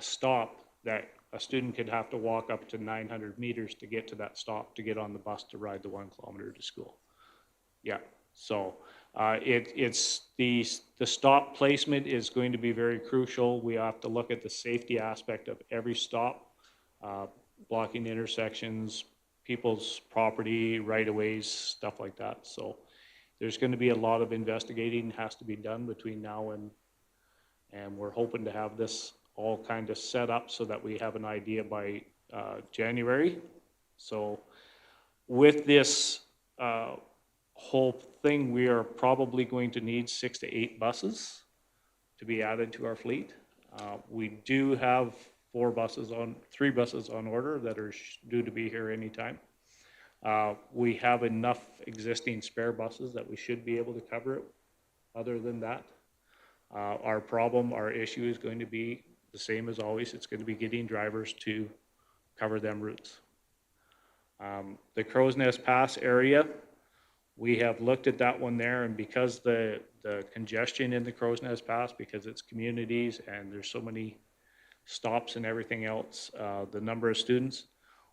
stop that a student could have to walk up to 900 meters to get to that stop, to get on the bus to ride the 1 kilometer to school. Yeah, so it's the stop placement is going to be very crucial. We have to look at the safety aspect of every stop, blocking intersections, people's property, right-of-ways, stuff like that. So there's going to be a lot of investigating has to be done between now and we're hoping to have this all kind of set up so that we have an idea by January. So with this whole thing, we are probably going to need 6 to 8 buses to be added to our fleet. We do have 3 buses on order that are due to be here anytime. We have enough existing spare buses that we should be able to cover it. Other than that, our issue is going to be the same as always. It's going to be getting drivers to cover them routes. The Crow's Nest Pass area, we have looked at that one there, and because the congestion in the Crow's Nest Pass, because it's communities and there's so many stops and everything else, the number of students,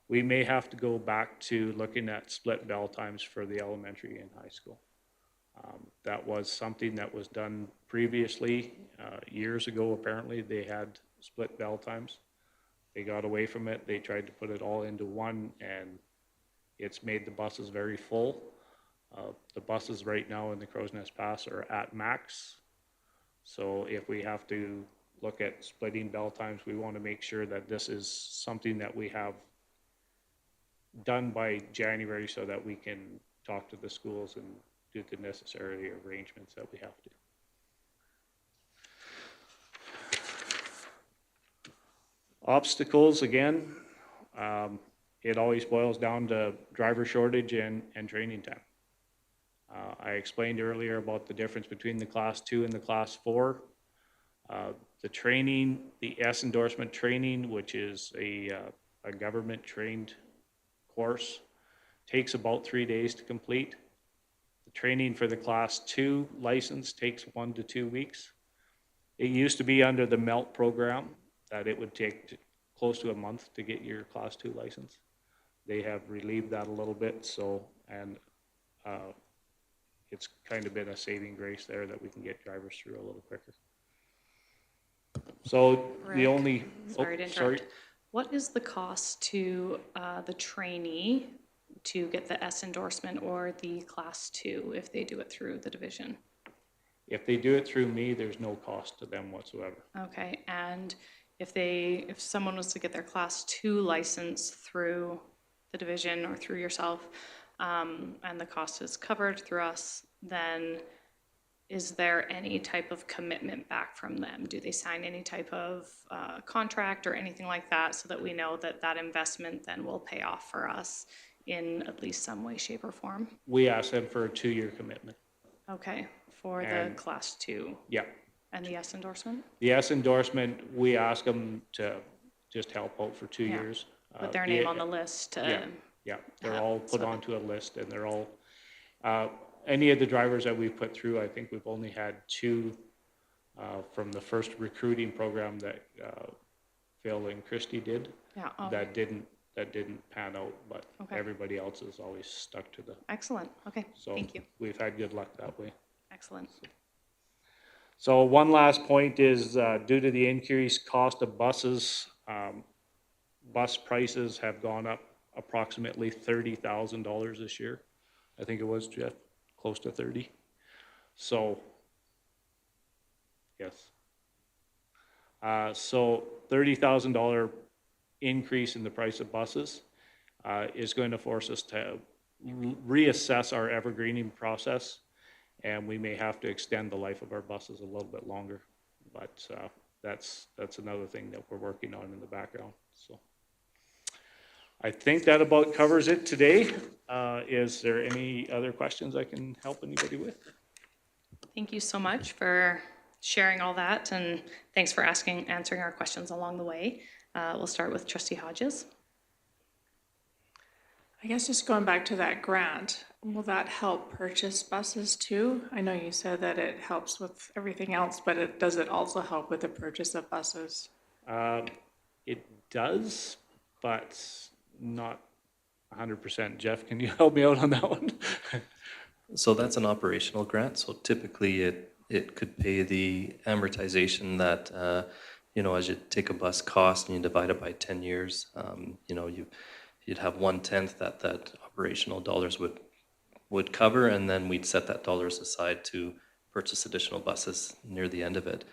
we may have to go back to looking at split bell times for the elementary and high school. That was something that was done previously. Years ago, apparently, they had split bell times. They got away from it. They tried to put it all into one, and it's made the buses very full. The buses right now in the Crow's Nest Pass are at max. So if we have to look at splitting bell times, we want to make sure that this is something that we have done by January so that we can talk to the schools and do the necessary arrangements that we have to. Obstacles, again, it always boils down to driver shortage and training time. I explained earlier about the difference between the Class 2 and the Class 4. The training, the S endorsement training, which is a government-trained course, takes about 3 days to complete. The training for the Class 2 license takes 1 to 2 weeks. It used to be under the MELT program. that it would take close to a month to get your Class 2 license. They have relieved that a little bit, so, and it's kind of been a saving grace there that we can get drivers through a little quicker. So the Rick, only, sorry to interrupt. What is the cost to the trainee to get the S endorsement or the Class 2 if they do it through the division? If they do it through me, there's no cost to them whatsoever. Okay, and if someone was to get their Class 2 license through the division or through yourself, and the cost is covered through us, then is there any type of commitment back from them? Do they sign any type of contract or anything like that so that we know that that investment then will pay off for us in at least some way, shape, or form? We ask them for a 2-year commitment. Okay, for the And- Class 2 Yeah. and the S endorsement? The S endorsement, we ask them to just help out for 2 Yeah. years. Put their The- name on the list to, Yeah, they're have- all so put that- onto a list, and they're all, any of the drivers that we've put through, I think we've only had 2 from the first recruiting program that Phil and Christy did. yeah, oh, That didn't pan out, but Okay. everybody else has always stuck to the, excellent, okay, so thank you, we've had good luck that way. excellent. So one last point is, due to the increased cost of buses, bus prices have gone up approximately $30,000 this year. I think it was, Jeff, close to 30. So, yes. So $30,000 increase in the price of buses is going to force us to reassess our evergreening process, and we may have to extend the life of our buses a little bit longer. But that's another thing that we're working on in the background. So I think that about covers it today. Is there any other questions I can help anybody with? Thank you so much for sharing all that, and thanks for answering our questions along the way. We'll start with Trustee Hodges. I guess just going back to that grant, will that help purchase buses too? I know you said that it helps with everything else, but does it also help with the purchase of buses? It does, but not 100%. Jeff, can you help me out on that one? So that's an operational grant, so typically it could pay the amortization that, as you take a bus cost and you divide it by 10 years, you'd have 1/10 that operational dollars would cover, and then we'd set that dollars aside to purchase additional buses near the end of it.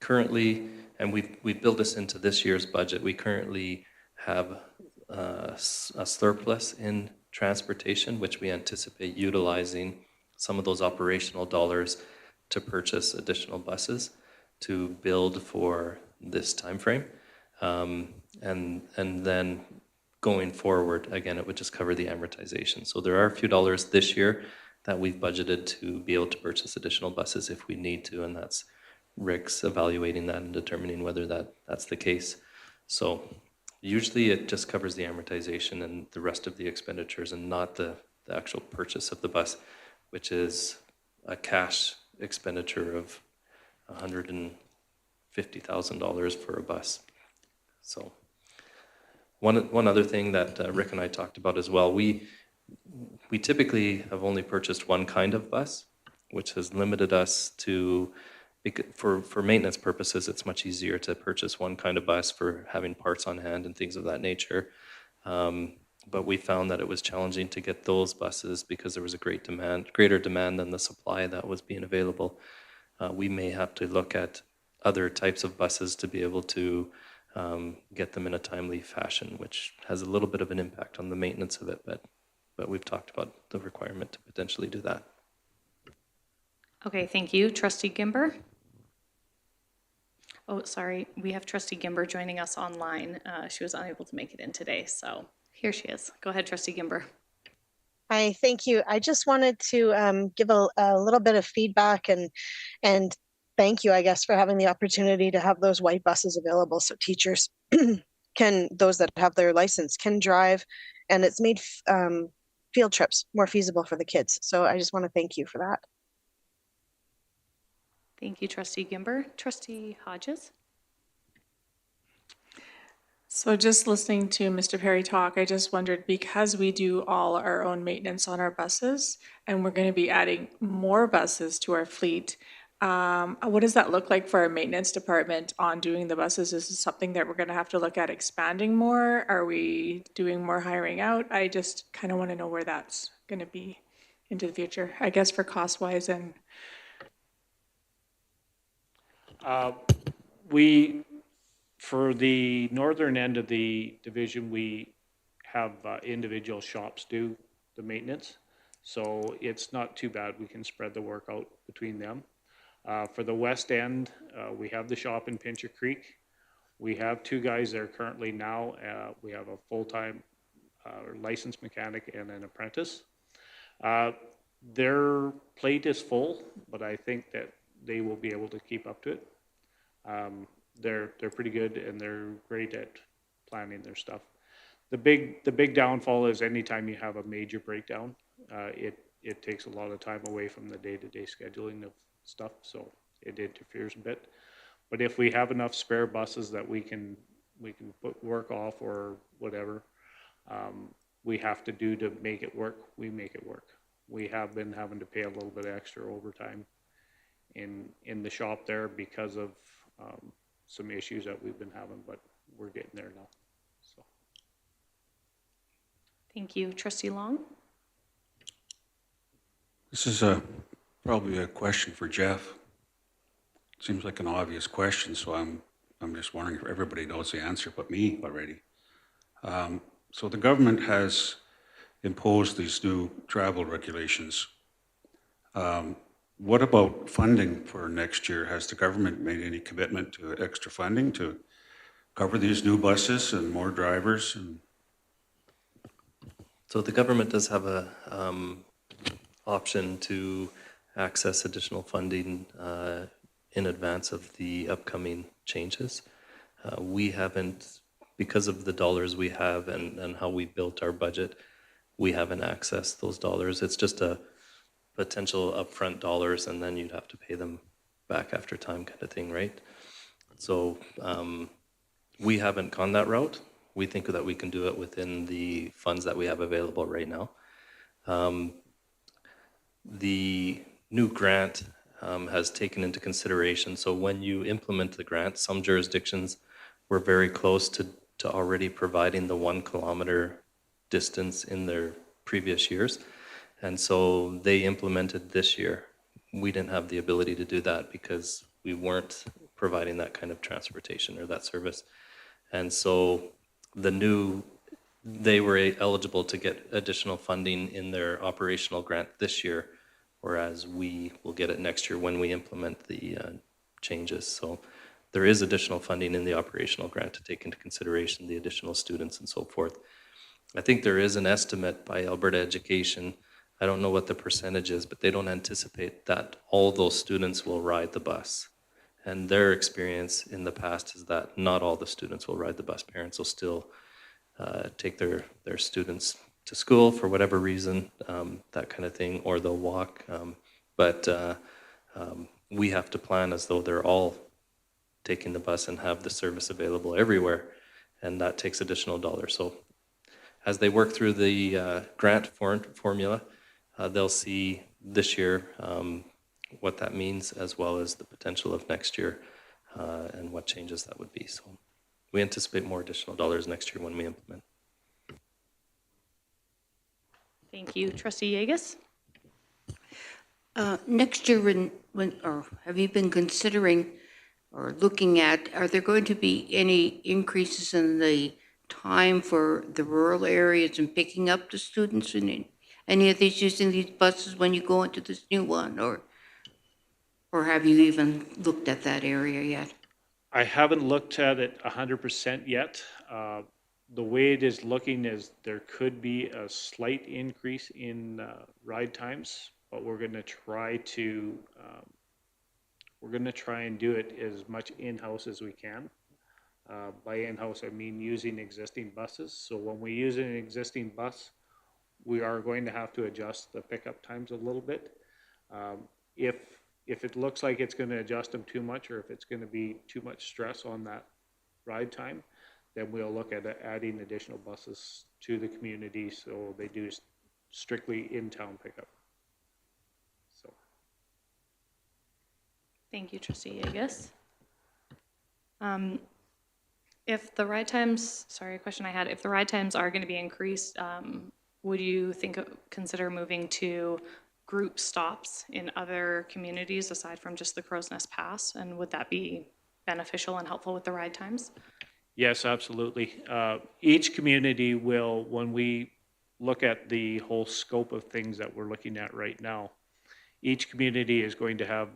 Currently, and we built this into this year's budget, we currently have a surplus in transportation, which we anticipate utilizing some of those operational dollars to purchase additional buses to build for this timeframe. And then going forward, again, it would just cover the amortization. So there are a few dollars this year that we've budgeted to be able to purchase additional buses if we need to, and that's Rick's evaluating that and determining whether that's the case. So usually it just covers the amortization and the rest of the expenditures, and not the actual purchase of the bus, which is a cash expenditure of $150,000 for a bus. So one other thing that Rick and I talked about as well, we typically have only purchased one kind of bus, which has limited us to, for maintenance purposes, it's much easier to purchase one kind of bus for having parts on hand and things of that nature. But we found that it was challenging to get those buses because there was a greater demand than the supply that was being available. We may have to look at other types of buses to be able to get them in a timely fashion, which has a little bit of an impact on the maintenance of it, but we've talked about the requirement to potentially do that. Okay, thank you. Trustee Gimber? Oh, sorry, we have Trustee Gimber joining us online. She was unable to make it in today, so here she is. Go ahead, Trustee Gimber. Hi, thank you. I just wanted to give a little bit of feedback and thank you, I guess, for having the opportunity to have those white buses available so teachers those that have their license can drive, and it's made field trips more feasible for the kids. So I just want to thank you for that. Thank you, Trustee Gimber. Trustee Hodges? So just listening to Mr. Perry talk, I just wondered, because we do all our own maintenance on our buses, and we're going to be adding more buses to our fleet, what does that look like for our maintenance department on doing the buses? Is this something that we're going to have to look at expanding more? Are we doing more hiring out? I just kind of want to know where that's going to be into the future, I guess, for cost-wise and For the northern end of the division, we have individual shops do the maintenance. So it's not too bad. We can spread the work out between them. For the west end, we have the shop in Pincher Creek. We have 2 guys there currently now. We have a full-time licensed mechanic and an apprentice. Their plate is full, but I think that they will be able to keep up to it. They're pretty good, and they're great at planning their stuff. The big downfall is anytime you have a major breakdown, it takes a lot of time away from the day-to-day scheduling of stuff, so it interferes a bit. But if we have enough spare buses that we can put work off or whatever we have to do to make it work, we make it work. We have been having to pay a little bit extra overtime in the shop there because of some issues that we've been having, but we're getting there now. So. Thank you. Trustee Long? This is probably a question for Jeff. Seems like an obvious question, so I'm just wondering if everybody knows the answer but me already. So the government has imposed these new travel regulations. What about funding for next year? Has the government made any commitment to extra funding to cover these new buses and more drivers? So the government does have a option to access additional funding in advance of the upcoming changes. We haven't, because of the dollars we have and how we built our budget, we haven't accessed those dollars. It's just a potential upfront dollars, and then you'd have to pay them back after time kind of thing, right? So we haven't gone that route. We think that we can do it within the funds that we have available right now. The new grant has taken into consideration, so when you implement the grant, some jurisdictions were very close to already providing the 1 kilometer distance in their previous years. And so they implemented this year. We didn't have the ability to do that because we weren't providing that kind of transportation or that service. And so they were eligible to get additional funding in their operational grant this year, whereas we will get it next year when we implement the changes. So there is additional funding in the operational grant to take into consideration the additional students and so forth. I think there is an estimate by Alberta Education. I don't know what the percentage is, but they don't anticipate that all those students will ride the bus. And their experience in the past is that not all the students will ride the bus. Parents will still take their students to school for whatever reason, that kind of thing, or they'll walk. But we have to plan as though they're all taking the bus and have the service available everywhere, and that takes additional dollars. So as they work through the grant formula, they'll see this year what that means, as well as the potential of next year and what changes that would be. So we anticipate more additional dollars next year when we implement. Thank you. Trustee Yegas? Next year, or have you been considering or looking at, are there going to be any increases in the time for the rural areas and picking up the students in any of these using these buses when you go into this new one, or have you even looked at that area yet? I haven't looked at it 100% yet. The way it is looking is there could be a slight increase in ride times, but we're going to try and do it as much in-house as we can. By in-house, I mean using existing buses. So when we use an existing bus, we are going to have to adjust the pickup times a little bit. If it looks like it's going to adjust them too much, or if it's going to be too much stress on that ride time, then we'll look at adding additional buses to the community so they do strictly in-town pickup. So. Thank you, Trustee Yegus. If the ride times, sorry, a question I had, if the ride times are going to be increased, would you consider moving to group stops in other communities aside from just the Crow's Nest Pass? And would that be beneficial and helpful with the ride times? Yes, absolutely. Each community will, when we look at the whole scope of things that we're looking at right now, each community is going to have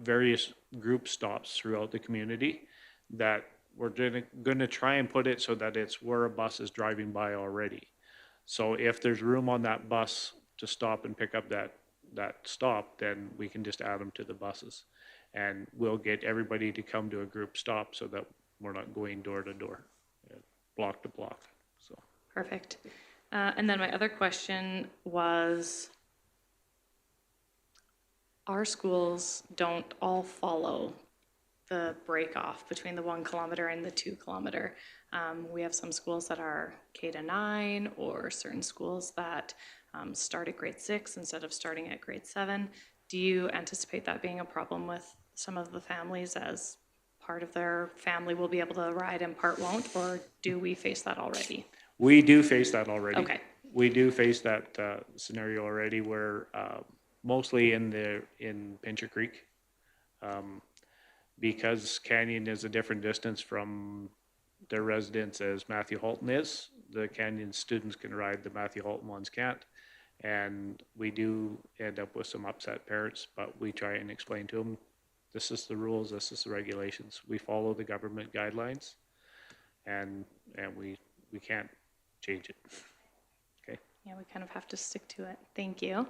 various group stops throughout the community that we're going to try and put it so that it's where a bus is driving by already. So if there's room on that bus to stop and pick up that stop, then we can just add them to the buses. And we'll get everybody to come to a group stop so that we're not going door to door, block to block. So. Perfect. And then my other question was, our schools don't all follow the break off between the 1 kilometer and the 2 kilometer. We have some schools that are K-9 or certain schools that start at grade 6 instead of starting at grade 7. Do you anticipate that being a problem with some of the families, as part of their family will be able to ride and part won't, or do we face that already? We do face that already. Okay. We do face that scenario already where mostly in Pincher Creek, because Canyon is a different distance from their residence as Matthew Halton is. The Canyon students can ride, the Matthew Halton ones can't. And we do end up with some upset parents, but we try and explain to them, this is the rules, this is the regulations. We follow the government guidelines, and we can't change it. Okay. Yeah, we kind of have to stick to it. Thank you.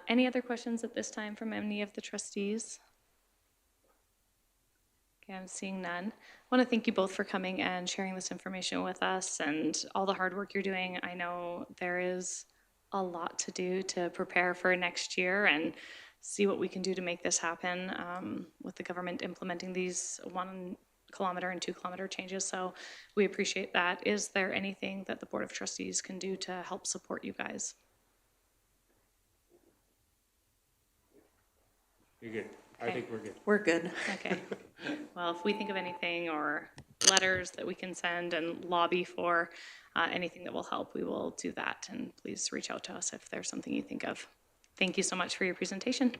Any other questions at this time from any of the trustees? Okay, I'm seeing none. I want to thank you both for coming and sharing this information with us and all the hard work you're doing. I know there is a lot to do to prepare for next year and see what we can do to make this happen with the government implementing these 1 kilometer and 2 kilometer changes. So we appreciate that. Is there anything that the Board of Trustees can do to help support you guys? You're good. I Okay. think we're good. We're good. Okay. Well, if we think of anything or letters that we can send and lobby for anything that will help, we will do that. And please reach out to us if there's something you think of. Thank you so much for your presentation.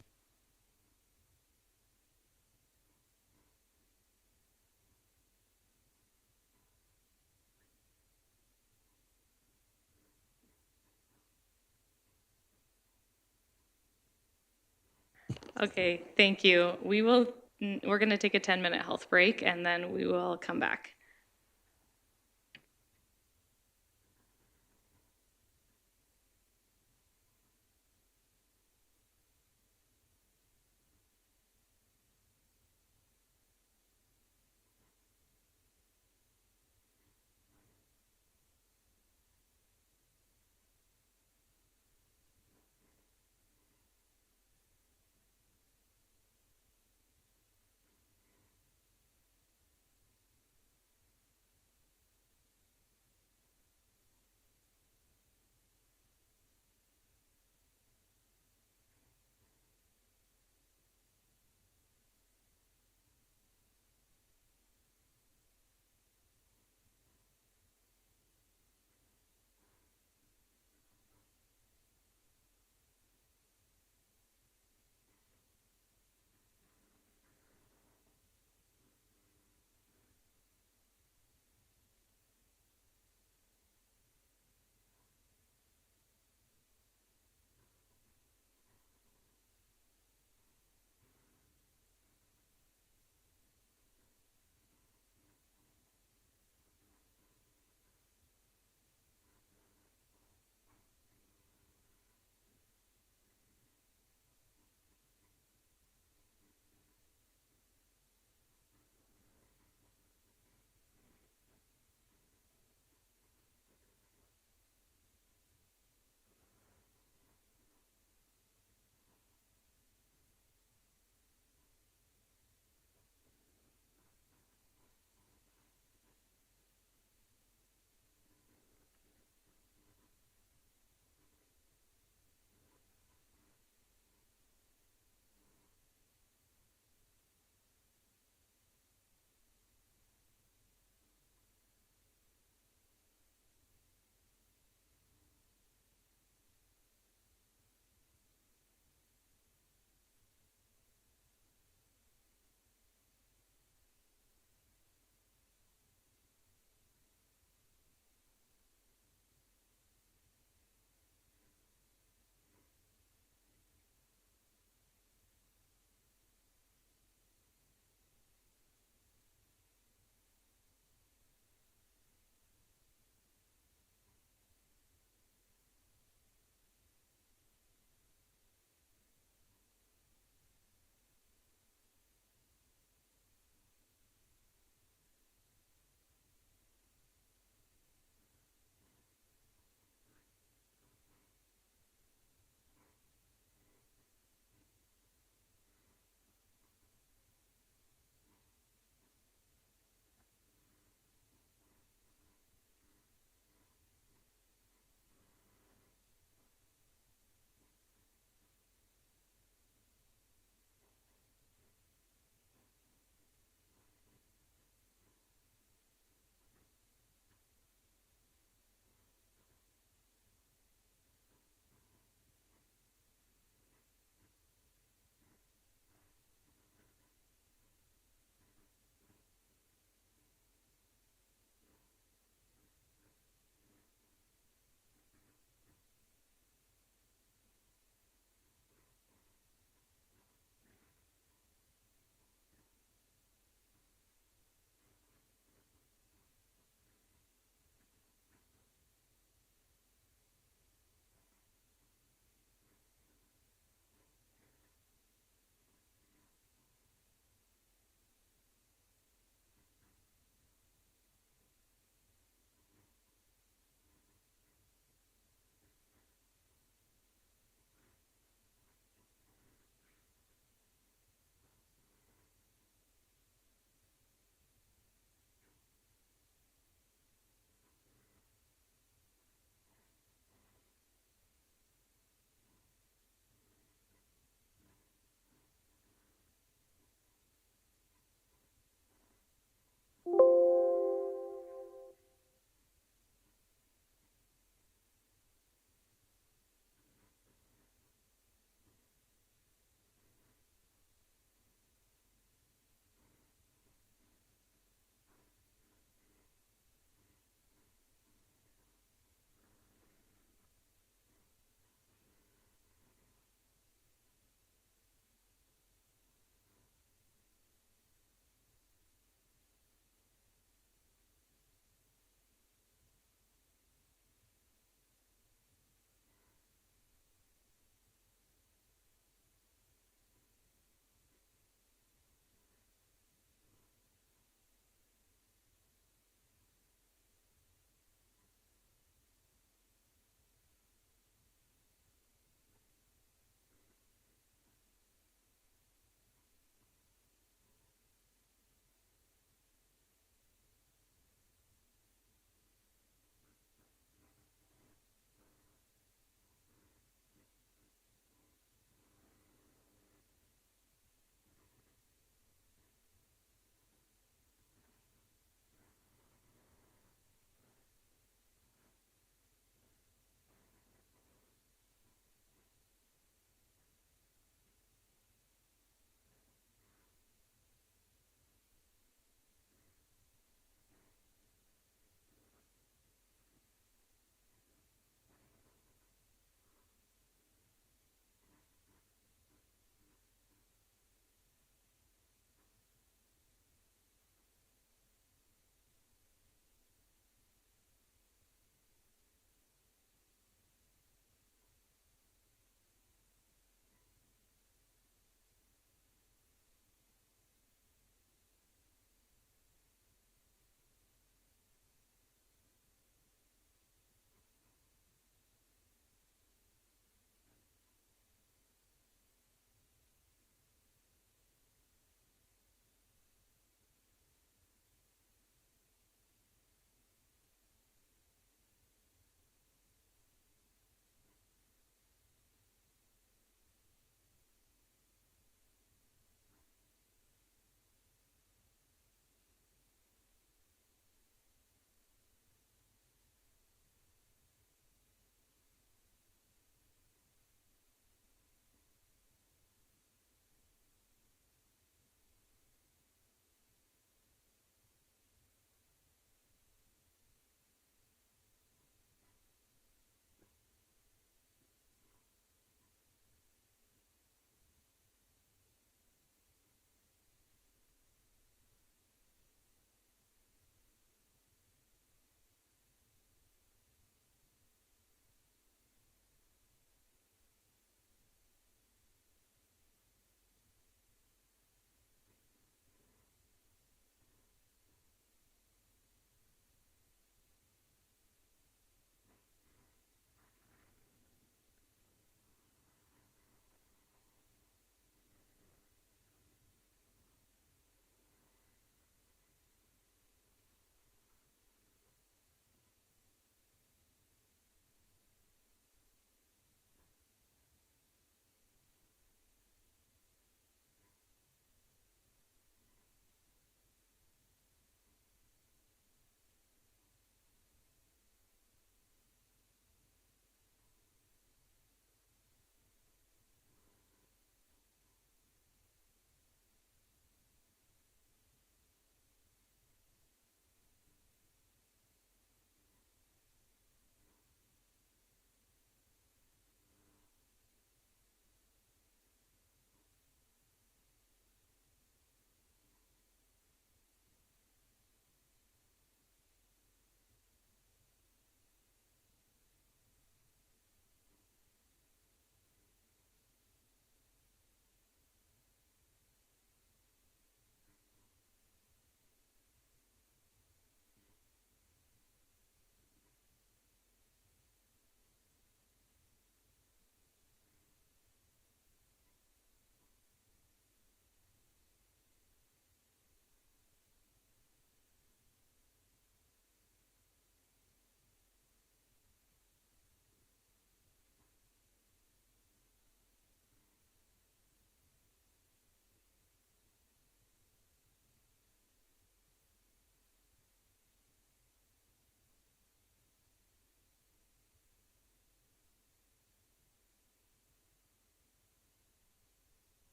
Okay, thank you. We're going to take a 10-minute health break and then we will come back.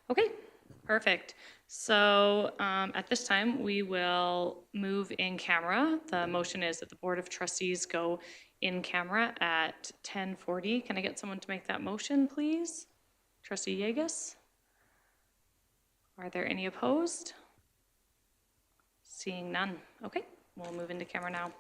Okay, perfect. So at this time, we will move in camera. The motion is that the Board of Trustees go in camera at 10:40. Can I get someone to make that motion, please? Trustee Yegus? Are there any opposed? Seeing none. Okay, we'll move into camera now.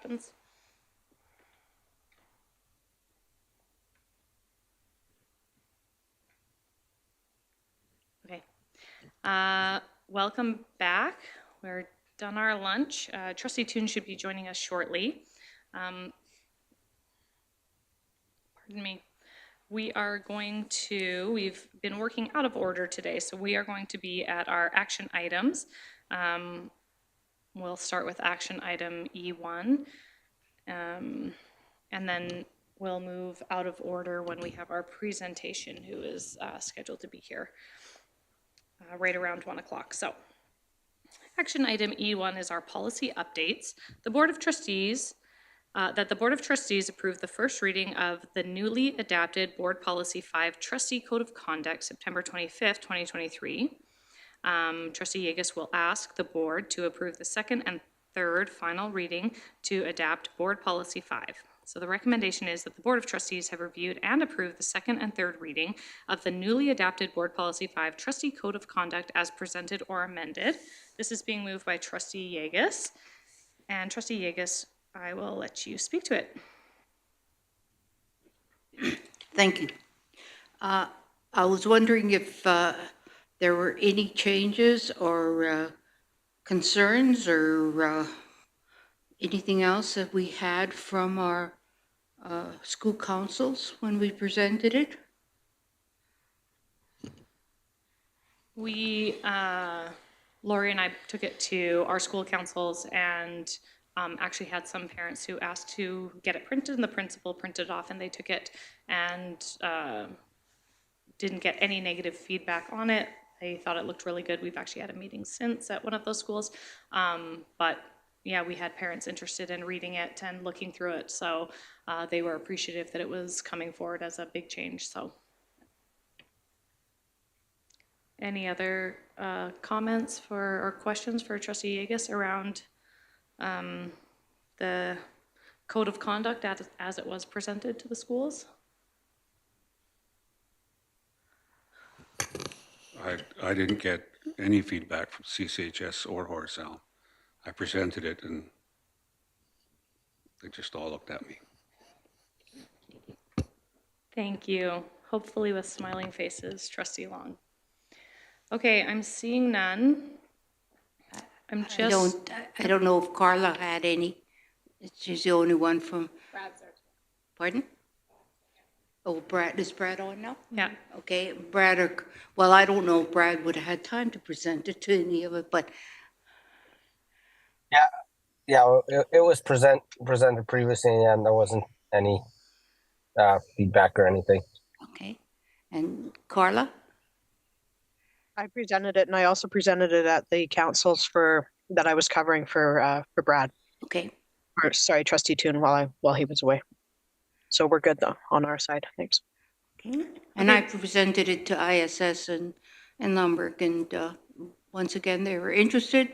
happens. Okay. Welcome back. We're done our lunch. Trustee Toon should be joining us shortly. Pardon me. We've been working out of order today, so we are going to be at our action items. We'll start with action item E1, and then we'll move out of order when we have our presentation, who is scheduled to be here right around 1 o'clock. So action item E1 is our policy updates. The Board of Trustees that the Board of Trustees approve the first reading of the newly adapted Board Policy 5 Trustee Code of Conduct, September 25th, 2023. Trustee Yegas will ask the Board to approve the second and third final reading to adapt Board Policy 5. So the recommendation is that the Board of Trustees have reviewed and approved the second and third reading of the newly adapted Board Policy 5 Trustee Code of Conduct as presented or amended. This is being moved by Trustee Yegas. And Trustee Yegas, I will let you speak to it. Thank you. I was wondering if there were any changes or concerns or anything else that we had from our school councils when we presented it? Lori and I took it to our school councils and actually had some parents who asked to get it printed, and the principal printed it off, and they took it and didn't get any negative feedback on it. They thought it looked really good. We've actually had a meeting since at one of those schools. But yeah, we had parents interested in reading it and looking through it. So they were appreciative that it was coming forward as a big change. So any other comments or questions for Trustee Yegas around the code of conduct as it was presented to the schools? I didn't get any feedback from CCHS or Horsell. I presented it and they just all looked at me. Thank you. Hopefully with smiling faces, Trustee Long. Okay, I'm seeing none. I don't know if Carla had any. She's the only one from. Brad's there. Pardon? Oh, is Brad on now? Yeah. Okay, well, I don't know if Brad would have had time to present it to any of it, but. Yeah, it was presented previously, and there wasn't any feedback or anything. Okay, and Carla? I presented it, and I also presented it at the councils that I was covering for Brad. Okay. Or sorry, Trustee Toon while he was away. So we're good though on our side. Thanks. Okay. And I presented it to ISS and Lumberg, and once again they were interested,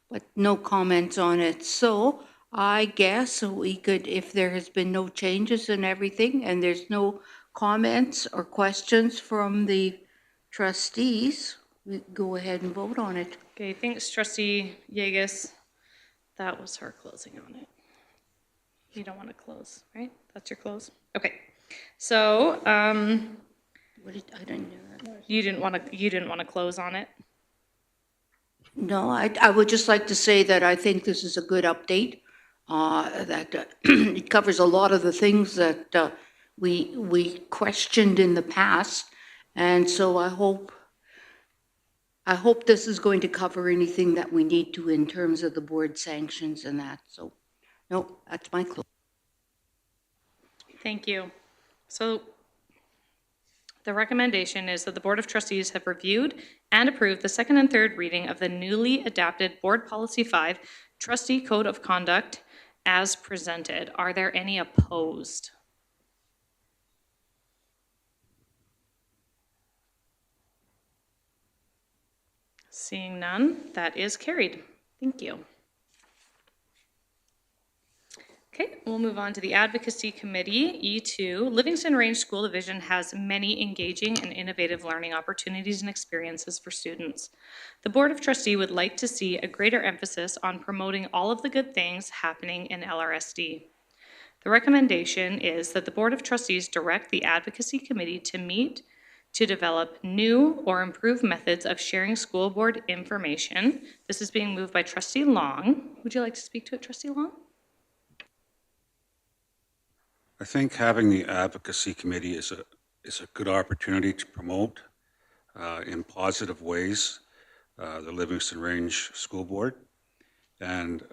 but no comments on it. So I guess we could, if there has been no changes and everything, and there's no comments or questions from the trustees, we go ahead and vote on it. Okay, thanks, Trustee Yegas. That was her closing on it. You don't want to close, right? That's your close? Okay. So, I don't know. you didn't want to close on it? No, I would just like to say that I think this is a good update, that it covers a lot of the things that we questioned in the past. And so I hope this is going to cover anything that we need to in terms of the board sanctions and that. So, no, that's my close. Thank you. So the recommendation is that the Board of Trustees have reviewed and approved the second and third reading of the newly adapted Board Policy 5 Trustee Code of Conduct as presented. Are there any opposed? Seeing none, that is carried. Thank you. Okay, we'll move on to the Advocacy Committee, E2. Livingston Range School Division has many engaging and innovative learning opportunities and experiences for students. The Board of Trustees would like to see a greater emphasis on promoting all of the good things happening in LRSD. The recommendation is that the Board of Trustees direct the Advocacy Committee to meet to develop new or improved methods of sharing school board information. This is being moved by Trustee Long. Would you like to speak to it, Trustee Long? I think having the advocacy committee is a good opportunity to promote in positive ways the Livingston Range School Board. And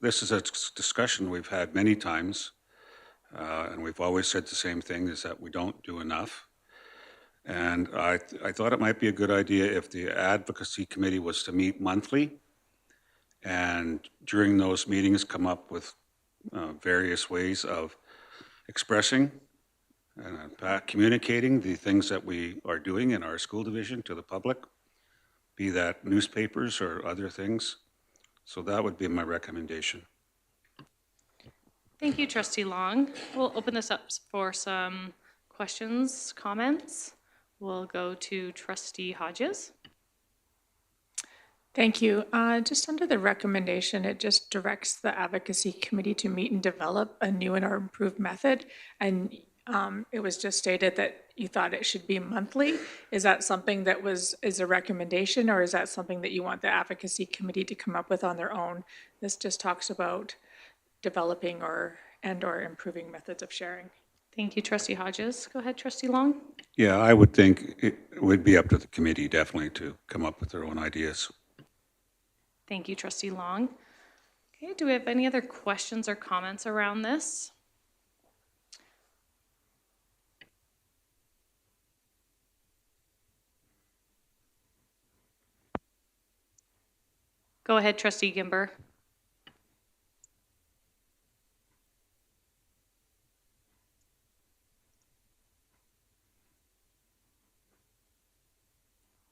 this is a discussion we've had many times, and we've always said the same thing, is that we don't do enough. And I thought it might be a good idea if the advocacy committee was to meet monthly, and during those meetings come up with various ways of expressing and communicating the things that we are doing in our school division to the public, be that newspapers or other things. So that would be my recommendation. Thank you, Trustee Long. We'll open this up for some questions, comments. We'll go to Trustee Hodges. Thank you. Just under the recommendation, it just directs the advocacy committee to meet and develop a new and or improved method. And it was just stated that you thought it should be monthly. Is that something that is a recommendation, or is that something that you want the advocacy committee to come up with on their own? This just talks about developing or improving methods of sharing. Thank you, Trustee Hodges. Go ahead, Trustee Long. Yeah, I would think it would be up to the committee definitely to come up with their own ideas. Thank you, Trustee Long. Okay, do we have any other questions or comments around this? Go ahead, Trustee Gimber.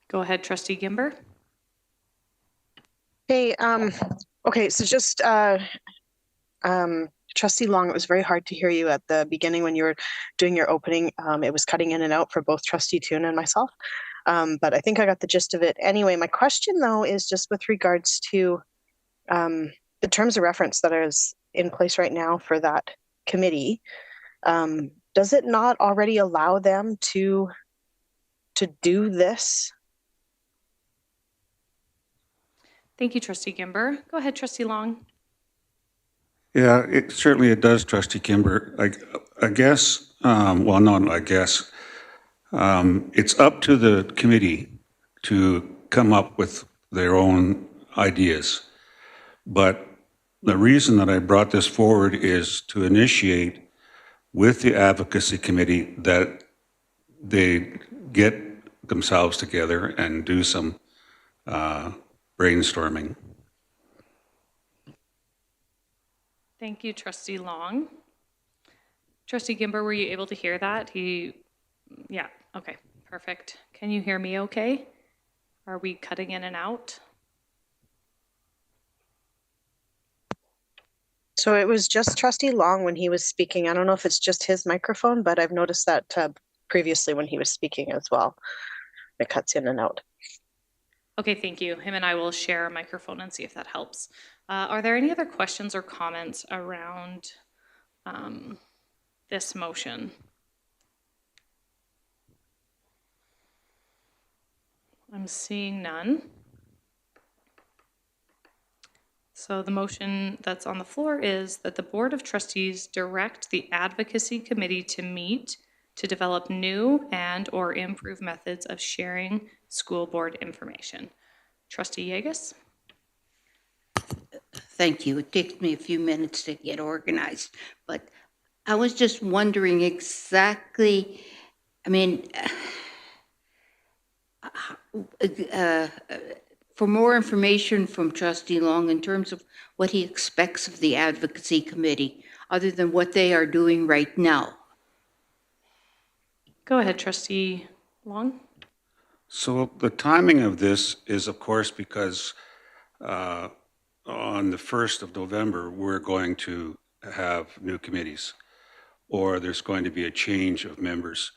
Go ahead, Trustee Gimber. Hey, okay, so just Trustee Long, it was very hard to hear you at the beginning when you were doing your opening. It was cutting in and out for both Trustee Toon and myself, but I think I got the gist of it. Anyway, my question though is just with regards to the terms of reference that is in place right now for that committee. Does it not already allow them to do this? Thank you, Trustee Gimber. Go ahead, Trustee Long. Yeah, it does, Trustee Kimber. I guess, well, no, I guess it's up to the committee to come up with their own ideas. But the reason that I brought this forward is to initiate with the advocacy committee that they get themselves together and do some brainstorming. Thank you, Trustee Long. Trustee Gimber, were you able to hear that? Yeah, okay, perfect. Can you hear me okay? Are we cutting in and out? So it was just Trustee Long when he was speaking. I don't know if it's just his microphone, but I've noticed that previously when he was speaking as well. It cuts in and out. Okay, thank you. Him and I will share a microphone and see if that helps. Are there any other questions or comments around this motion? I'm seeing none. So the motion that's on the floor is that the Board of Trustees direct the Advocacy Committee to meet to develop new and or improve methods of sharing school board information. Trustee Yegus? Thank you. It takes me a few minutes to get organized, but I was just wondering exactly, I mean, for more information from Trustee Long in terms of what he expects of the Advocacy Committee, other than what they are doing right now. Go ahead, Trustee Long. So the timing of this is, of course, because on the 1st of November, we're going to have new committees, or there's going to be a change of members.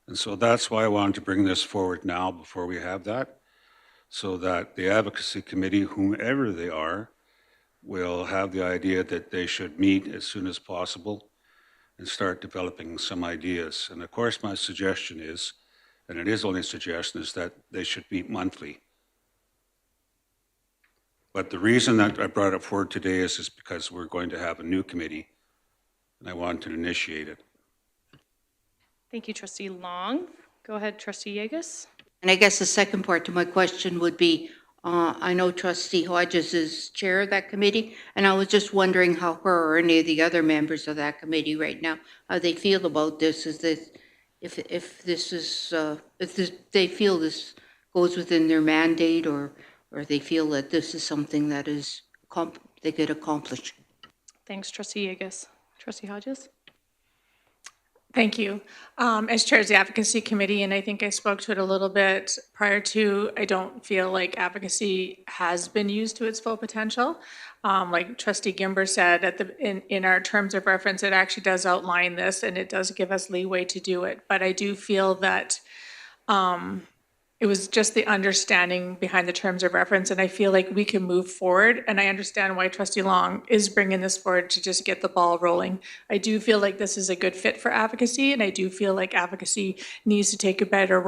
And so that's why I wanted to bring this forward now before we have that, so that the advocacy committee, whomever they are, will have the idea that they should meet as soon as possible and start developing some ideas. And of course, my suggestion is, and it is only a suggestion, is that they should meet monthly. But the reason that I brought it forward today is because we're going to have a new committee, and I wanted to initiate it. Thank you, Trustee Long. Go ahead, Trustee Yegus. And I guess the second part to my question would be, I know Trustee Hodges is chair of that committee, and I was just wondering how her or any of the other members of that committee right now, how they feel about this. Is this, if this is, they feel this goes within their mandate, or they feel that this is something that is they could accomplish. Thanks, Trustee Yegus. Trustee Hodges? Thank you. As chair of the advocacy committee, and I think I spoke to it a little bit prior to, I don't feel like advocacy has been used to its full potential. Like Trustee Gimber said, in our terms of reference, it actually does outline this, and it does give us leeway to do it. But I do feel that it was just the understanding behind the terms of reference, and I feel like we can move forward, and I understand why Trustee Long is bringing this forward to just get the ball rolling. I do feel like this is a good fit for advocacy, and I do feel like advocacy needs to take a bigger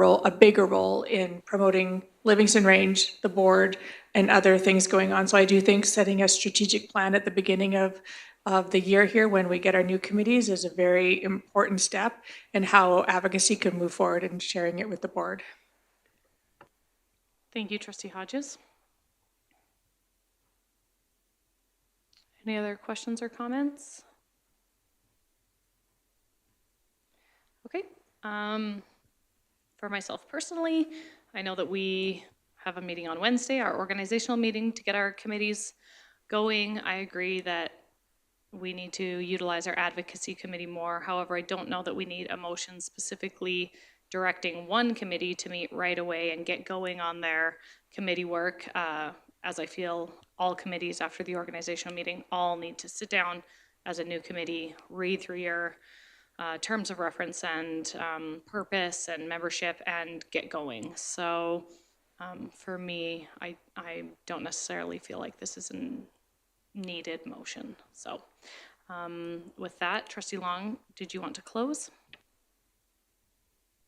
role in promoting Livingston Range, the board, and other things going on. So I do think setting a strategic plan at the beginning of the year here when we get our new committees is a very important step in how advocacy can move forward and sharing it with the board. Thank you, Trustee Hodges. Any other questions or comments? Okay. For myself personally, I know that we have a meeting on Wednesday, our organizational meeting, to get our committees going. I agree that we need to utilize our advocacy committee more. However, I don't know that we need a motion specifically directing one committee to meet right away and get going on their committee work, as I feel all committees after the organizational meeting all need to sit down as a new committee, read through your terms of reference and purpose and membership and get going. So for me, I don't necessarily feel like this is a needed motion. So with that, Trustee Long, did you want to close?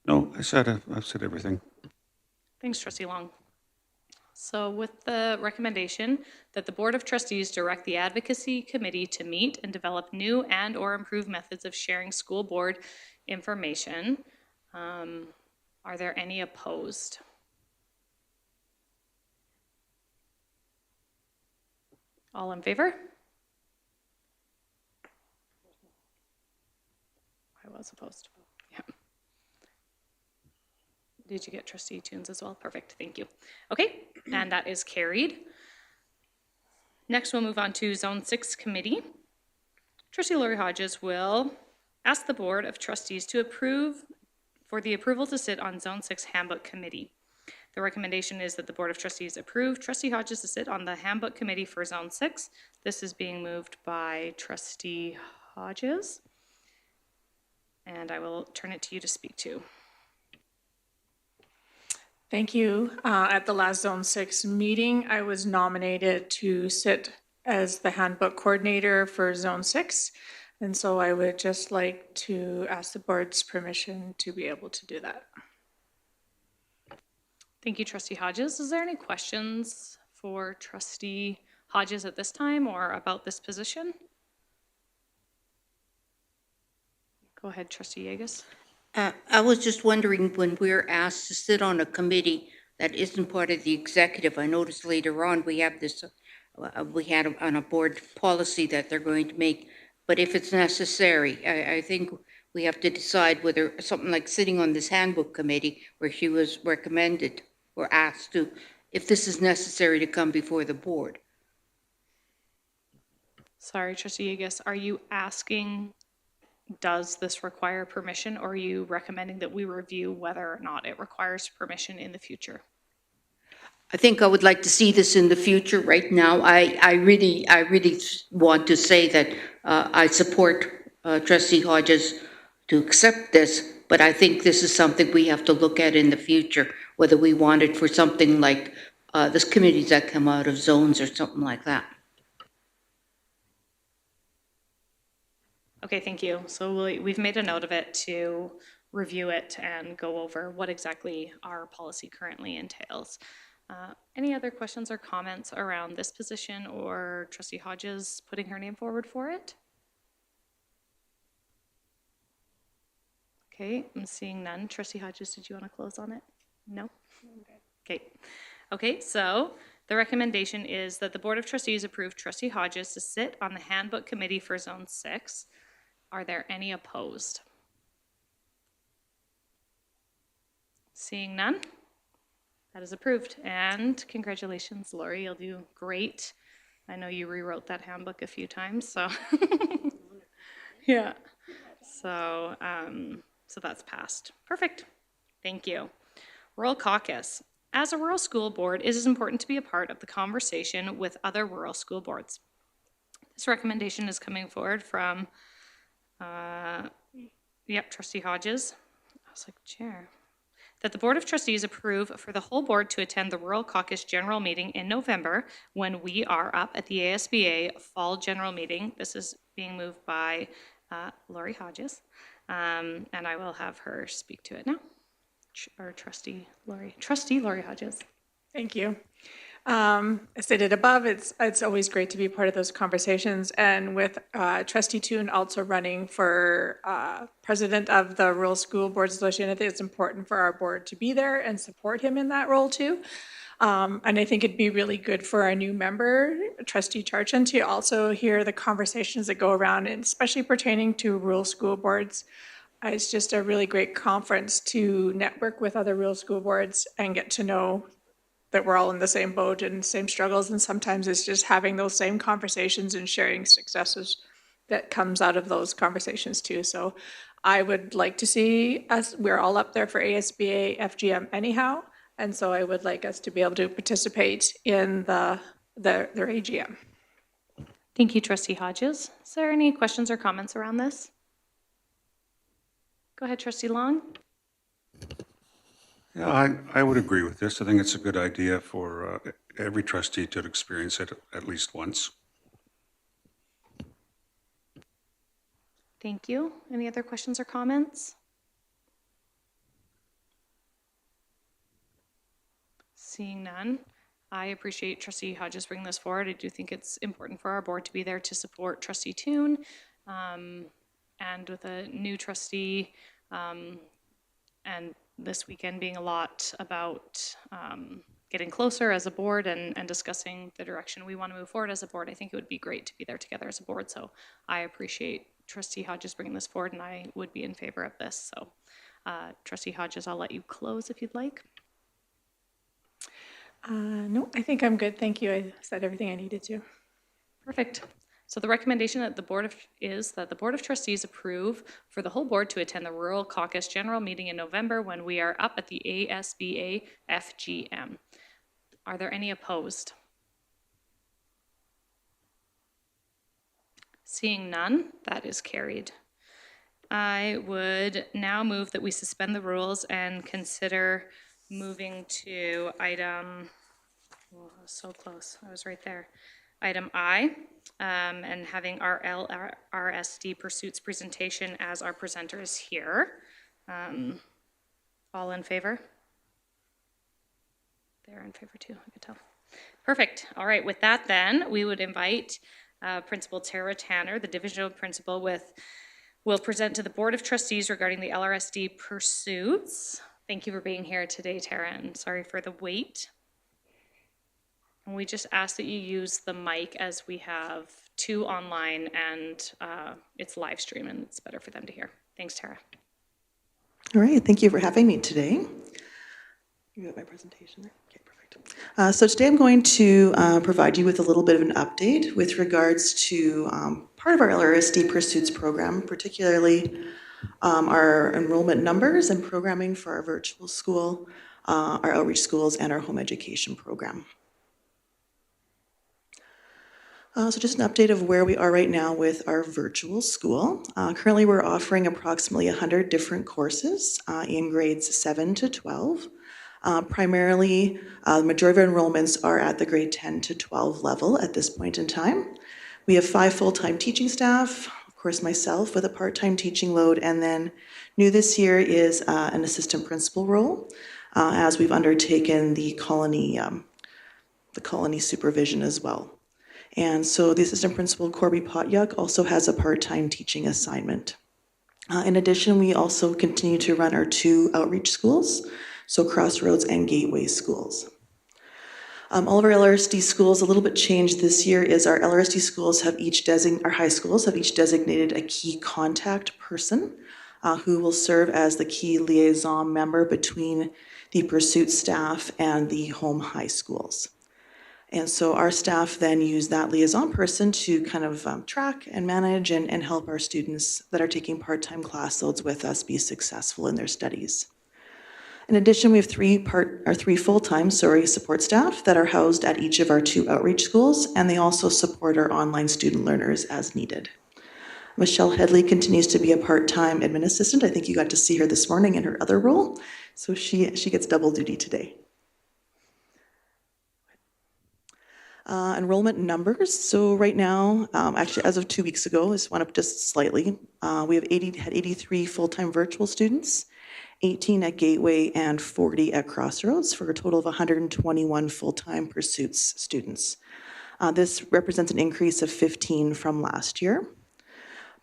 No, I've said everything. Thanks, Trustee Long. So with the recommendation that the Board of Trustees direct the Advocacy Committee to meet and develop new and or improved methods of sharing school board information, are there any opposed? All in favor? I was opposed. Yeah. Did you get Trustee Tunes as well? Perfect, thank you. Okay, and that is carried. Next, we'll move on to Zone 6 Committee. Trustee Lori Hodges will ask the Board of Trustees to approve for the approval to sit on Zone 6 Handbook Committee. The recommendation is that the Board of Trustees approve Trustee Hodges to sit on the Handbook Committee for Zone 6. This is being moved by Trustee Hodges. And I will turn it to you to speak to. Thank you. At the last Zone 6 meeting, I was nominated to sit as the handbook coordinator for Zone 6. And so I would just like to ask the board's permission to be able to do that. Thank you, Trustee Hodges. Is there any questions for Trustee Hodges at this time or about this position? Go ahead, Trustee Yegus. I was just wondering, when we're asked to sit on a committee that isn't part of the executive, I noticed later on we have this, we had on a board policy that they're going to make, but if it's necessary, I think we have to decide whether something like sitting on this handbook committee where she was recommended or asked to, if this is necessary to come before the board. Sorry, Trustee Yegus, are you asking, does this require permission, or are you recommending that we review whether or not it requires permission in the future? I think I would like to see this in the future. Right now, I really want to say that I support Trustee Hodges to accept this, but I think this is something we have to look at in the future, whether we want it for something like this committees that come out of zones or something like that. Okay, thank you. So we've made a note of it to review it and go over what exactly our policy currently entails. Any other questions or comments around this position or Trustee Hodges putting her name forward for it? Okay, I'm seeing none. Trustee Hodges, did you want to close on it? No? Okay. Okay, so the recommendation is that the Board of Trustees approve Trustee Hodges to sit on the Handbook Committee for Zone 6. Are there any opposed? Seeing none, that is approved. And congratulations, Lori, you'll do great. I know you rewrote that handbook a few times, so. Yeah. So, so that's passed. Perfect. Thank you. Rural Caucus. As a rural school board, it is important to be a part of the conversation with other rural school boards. This recommendation is coming forward from, Trustee Hodges. I was like, Chair. That the Board of Trustees approve for the whole board to attend the Rural Caucus General Meeting in November when we are up at the ASBA Fall General Meeting. This is being moved by Lori Hodges, and I will have her speak to it now. Or Trustee Lori Hodges. Thank you. As stated above, it's always great to be part of those conversations, and with Trustee Toon also running for president of the Rural School Boards Association, I think it's important for our board to be there and support him in that role too. And I think it'd be really good for our new member, Trustee Charchin, to also hear the conversations that go around, and especially pertaining to rural school boards. It's just a really great conference to network with other rural school boards and get to know that we're all in the same boat and same struggles. And sometimes it's just having those same conversations and sharing successes that comes out of those conversations too. So I would like to see us, we're all up there for ASBA, FGM anyhow. And so I would like us to be able to participate in their AGM. Thank you, Trustee Hodges. Is there any questions or comments around this? Go ahead, Trustee Long. Yeah, I would agree with this. I think it's a good idea for every trustee to experience it at least once. Thank you. Any other questions or comments? Seeing none, I appreciate Trustee Hodges bringing this forward. I do think it's important for our board to be there to support Trustee Toon. And with a new trustee, and this weekend being a lot about getting closer as a board and discussing the direction we want to move forward as a board, I think it would be great to be there together as a board. So I appreciate Trustee Hodges bringing this forward, and I would be in favor of this. So Trustee Hodges, I'll let you close if you'd like. No, I think I'm good. Thank you. I said everything I needed to. Perfect. So the recommendation that the Board of Trustees approve for the whole board to attend the Rural Caucus General Meeting in November when we are up at the ASBA FGM. Are there any opposed? Seeing none, that is carried. I would now move that we suspend the rules and consider moving to item, oh, I was so close, I was right there. Item I, and having our LRSD pursuits presentation as our presenters here. All in favor? They're in favor too, I could tell. Perfect. All right, with that then, we would invite Principal Tara Tanner, the divisional principal, will present to the Board of Trustees regarding the LRSD pursuits. Thank you for being here today, Tara, and sorry for the wait. And we just ask that you use the mic, as we have two online and it's live stream and it's better for them to hear. Thanks, Tara. All right, thank you for having me today. You got my presentation there? Okay, perfect. So today I'm going to provide you with a little bit of an update with regards to part of our LRSD Pursuits program, particularly our enrollment numbers and programming for our virtual school, our outreach schools, and our home education program. So just an update of where we are right now with our virtual school. Currently, we're offering approximately 100 different courses in grades 7 to 12. Primarily, the majority of enrollments are at the grade 10 to 12 level at this point in time. We have 5 full-time teaching staff, of course myself with a part-time teaching load, and then new this year is an assistant principal role as we've undertaken the colony supervision as well. And so the assistant principal, Corby Potyuk, also has a part-time teaching assignment. In addition, we also continue to run our 2 outreach schools, so Crossroads and Gateway schools. All of our LRSD schools, a little bit changed this year, is our LRSD schools have our high schools have each designated a key contact person who will serve as the key liaison member between the pursuit staff and the home high schools. And so our staff then use that liaison person to kind of track and manage and help our students that are taking part-time class loads with us be successful in their studies. In addition, we have 3 full-time support staff that are housed at each of our 2 outreach schools, and they also support our online student learners as needed. Michelle Headley continues to be a part-time admin assistant. I think you got to see her this morning in her other role, so she gets double duty today. Enrollment numbers. So right now, actually as of 2 weeks ago, this went up just slightly. We have 83 full-time virtual students, 18 at Gateway and 40 at Crossroads for a total of 121 full-time pursuits students. This represents an increase of 15 from last year.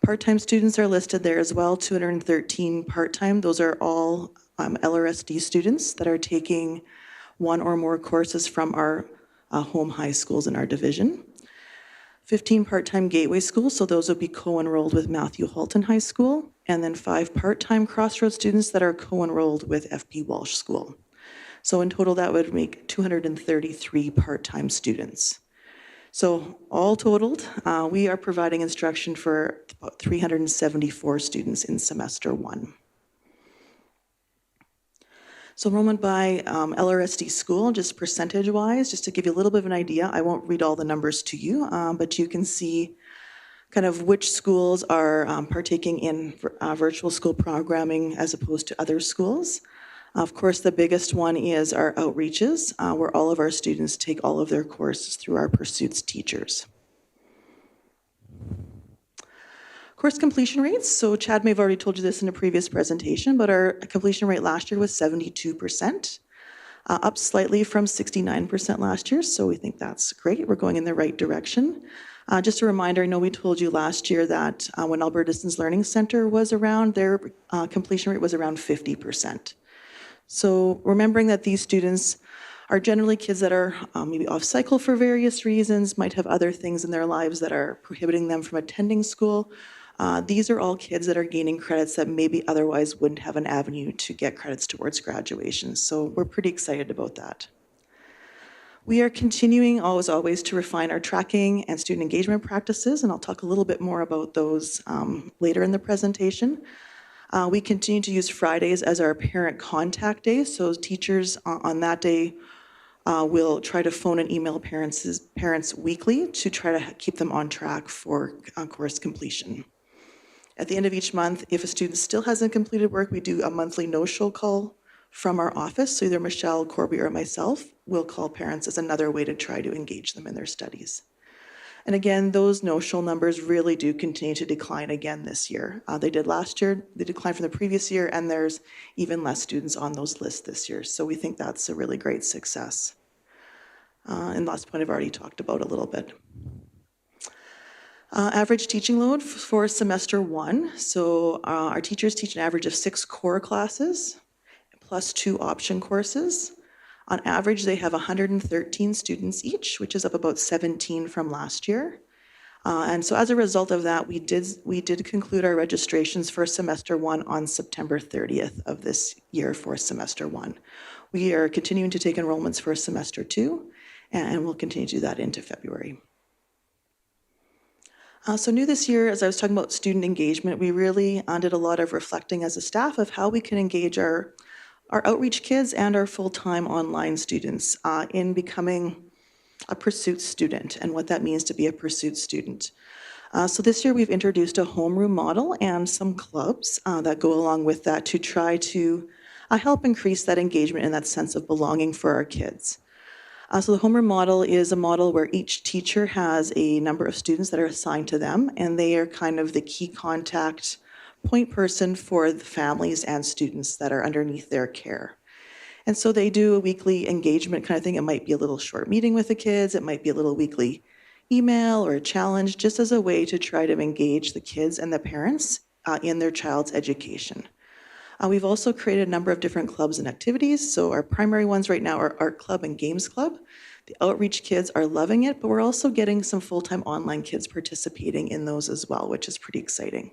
Part-time students are listed there as well, 213 part-time. Those are all LRSD students that are taking 1 or more courses from our home high schools in our division. 15 part-time Gateway schools, so those would be co-enrolled with Matthew Halton High School, and then 5 part-time Crossroads students that are co-enrolled with FP Walsh School. So in total, that would make 233 part-time students. So all totaled, we are providing instruction for about 374 students in semester 1. So enrollment by LRSD school, just percentage-wise, just to give you a little bit of an idea. I won't read all the numbers to you, but you can see kind of which schools are partaking in virtual school programming as opposed to other schools. Of course, the biggest one is our outreaches, where all of our students take all of their courses through our pursuits teachers. Course completion rates. So Chad may have already told you this in a previous presentation, but our completion rate last year was 72%, up slightly from 69% last year. So we think that's great. We're going in the right direction. Just a reminder, I know we told you last year that when Alberta Distance Learning Centre was around, their completion rate was around 50%. So remembering that these students are generally kids that are maybe off cycle for various reasons, might have other things in their lives that are prohibiting them from attending school. These are all kids that are gaining credits that maybe otherwise wouldn't have an avenue to get credits towards graduation. So we're pretty excited about that. We are continuing always to refine our tracking and student engagement practices, and I'll talk a little bit more about those later in the presentation. We continue to use Fridays as our parent contact day, so teachers on that day will try to phone and email parents weekly to try to keep them on track for course completion. At the end of each month, if a student still hasn't completed work, we do a monthly no-show call from our office. So either Michelle, Corby, or myself will call parents as another way to try to engage them in their studies. And again, those no-show numbers really do continue to decline again this year. They did last year, they declined from the previous year, and there's even less students on those lists this year. So we think that's a really great success. And last point I've already talked about a little bit. Average teaching load for semester 1. So our teachers teach an average of 6 core classes plus 2 option courses. On average, they have 113 students each, which is up about 17 from last year. And so as a result of that, we did conclude our registrations for semester 1 on September 30th of this year for semester 1. We are continuing to take enrollments for semester 2, and we'll continue to do that into February. So new this year, as I was talking about student engagement, we really did a lot of reflecting as a staff of how we can engage our outreach kids and our full-time online students in becoming a pursuit student and what that means to be a pursuit student. So this year we've introduced a homeroom model and some clubs that go along with that to try to help increase that engagement and that sense of belonging for our kids. So the homeroom model is a model where each teacher has a number of students that are assigned to them, and they are kind of the key contact point person for the families and students that are underneath their care. And so they do a weekly engagement kind of thing. It might be a little short meeting with the kids. It might be a little weekly email or a challenge, just as a way to try to engage the kids and the parents in their child's education. We've also created a number of different clubs and activities. So our primary ones right now are Art Club and Games Club. The outreach kids are loving it, but we're also getting some full-time online kids participating in those as well, which is pretty exciting.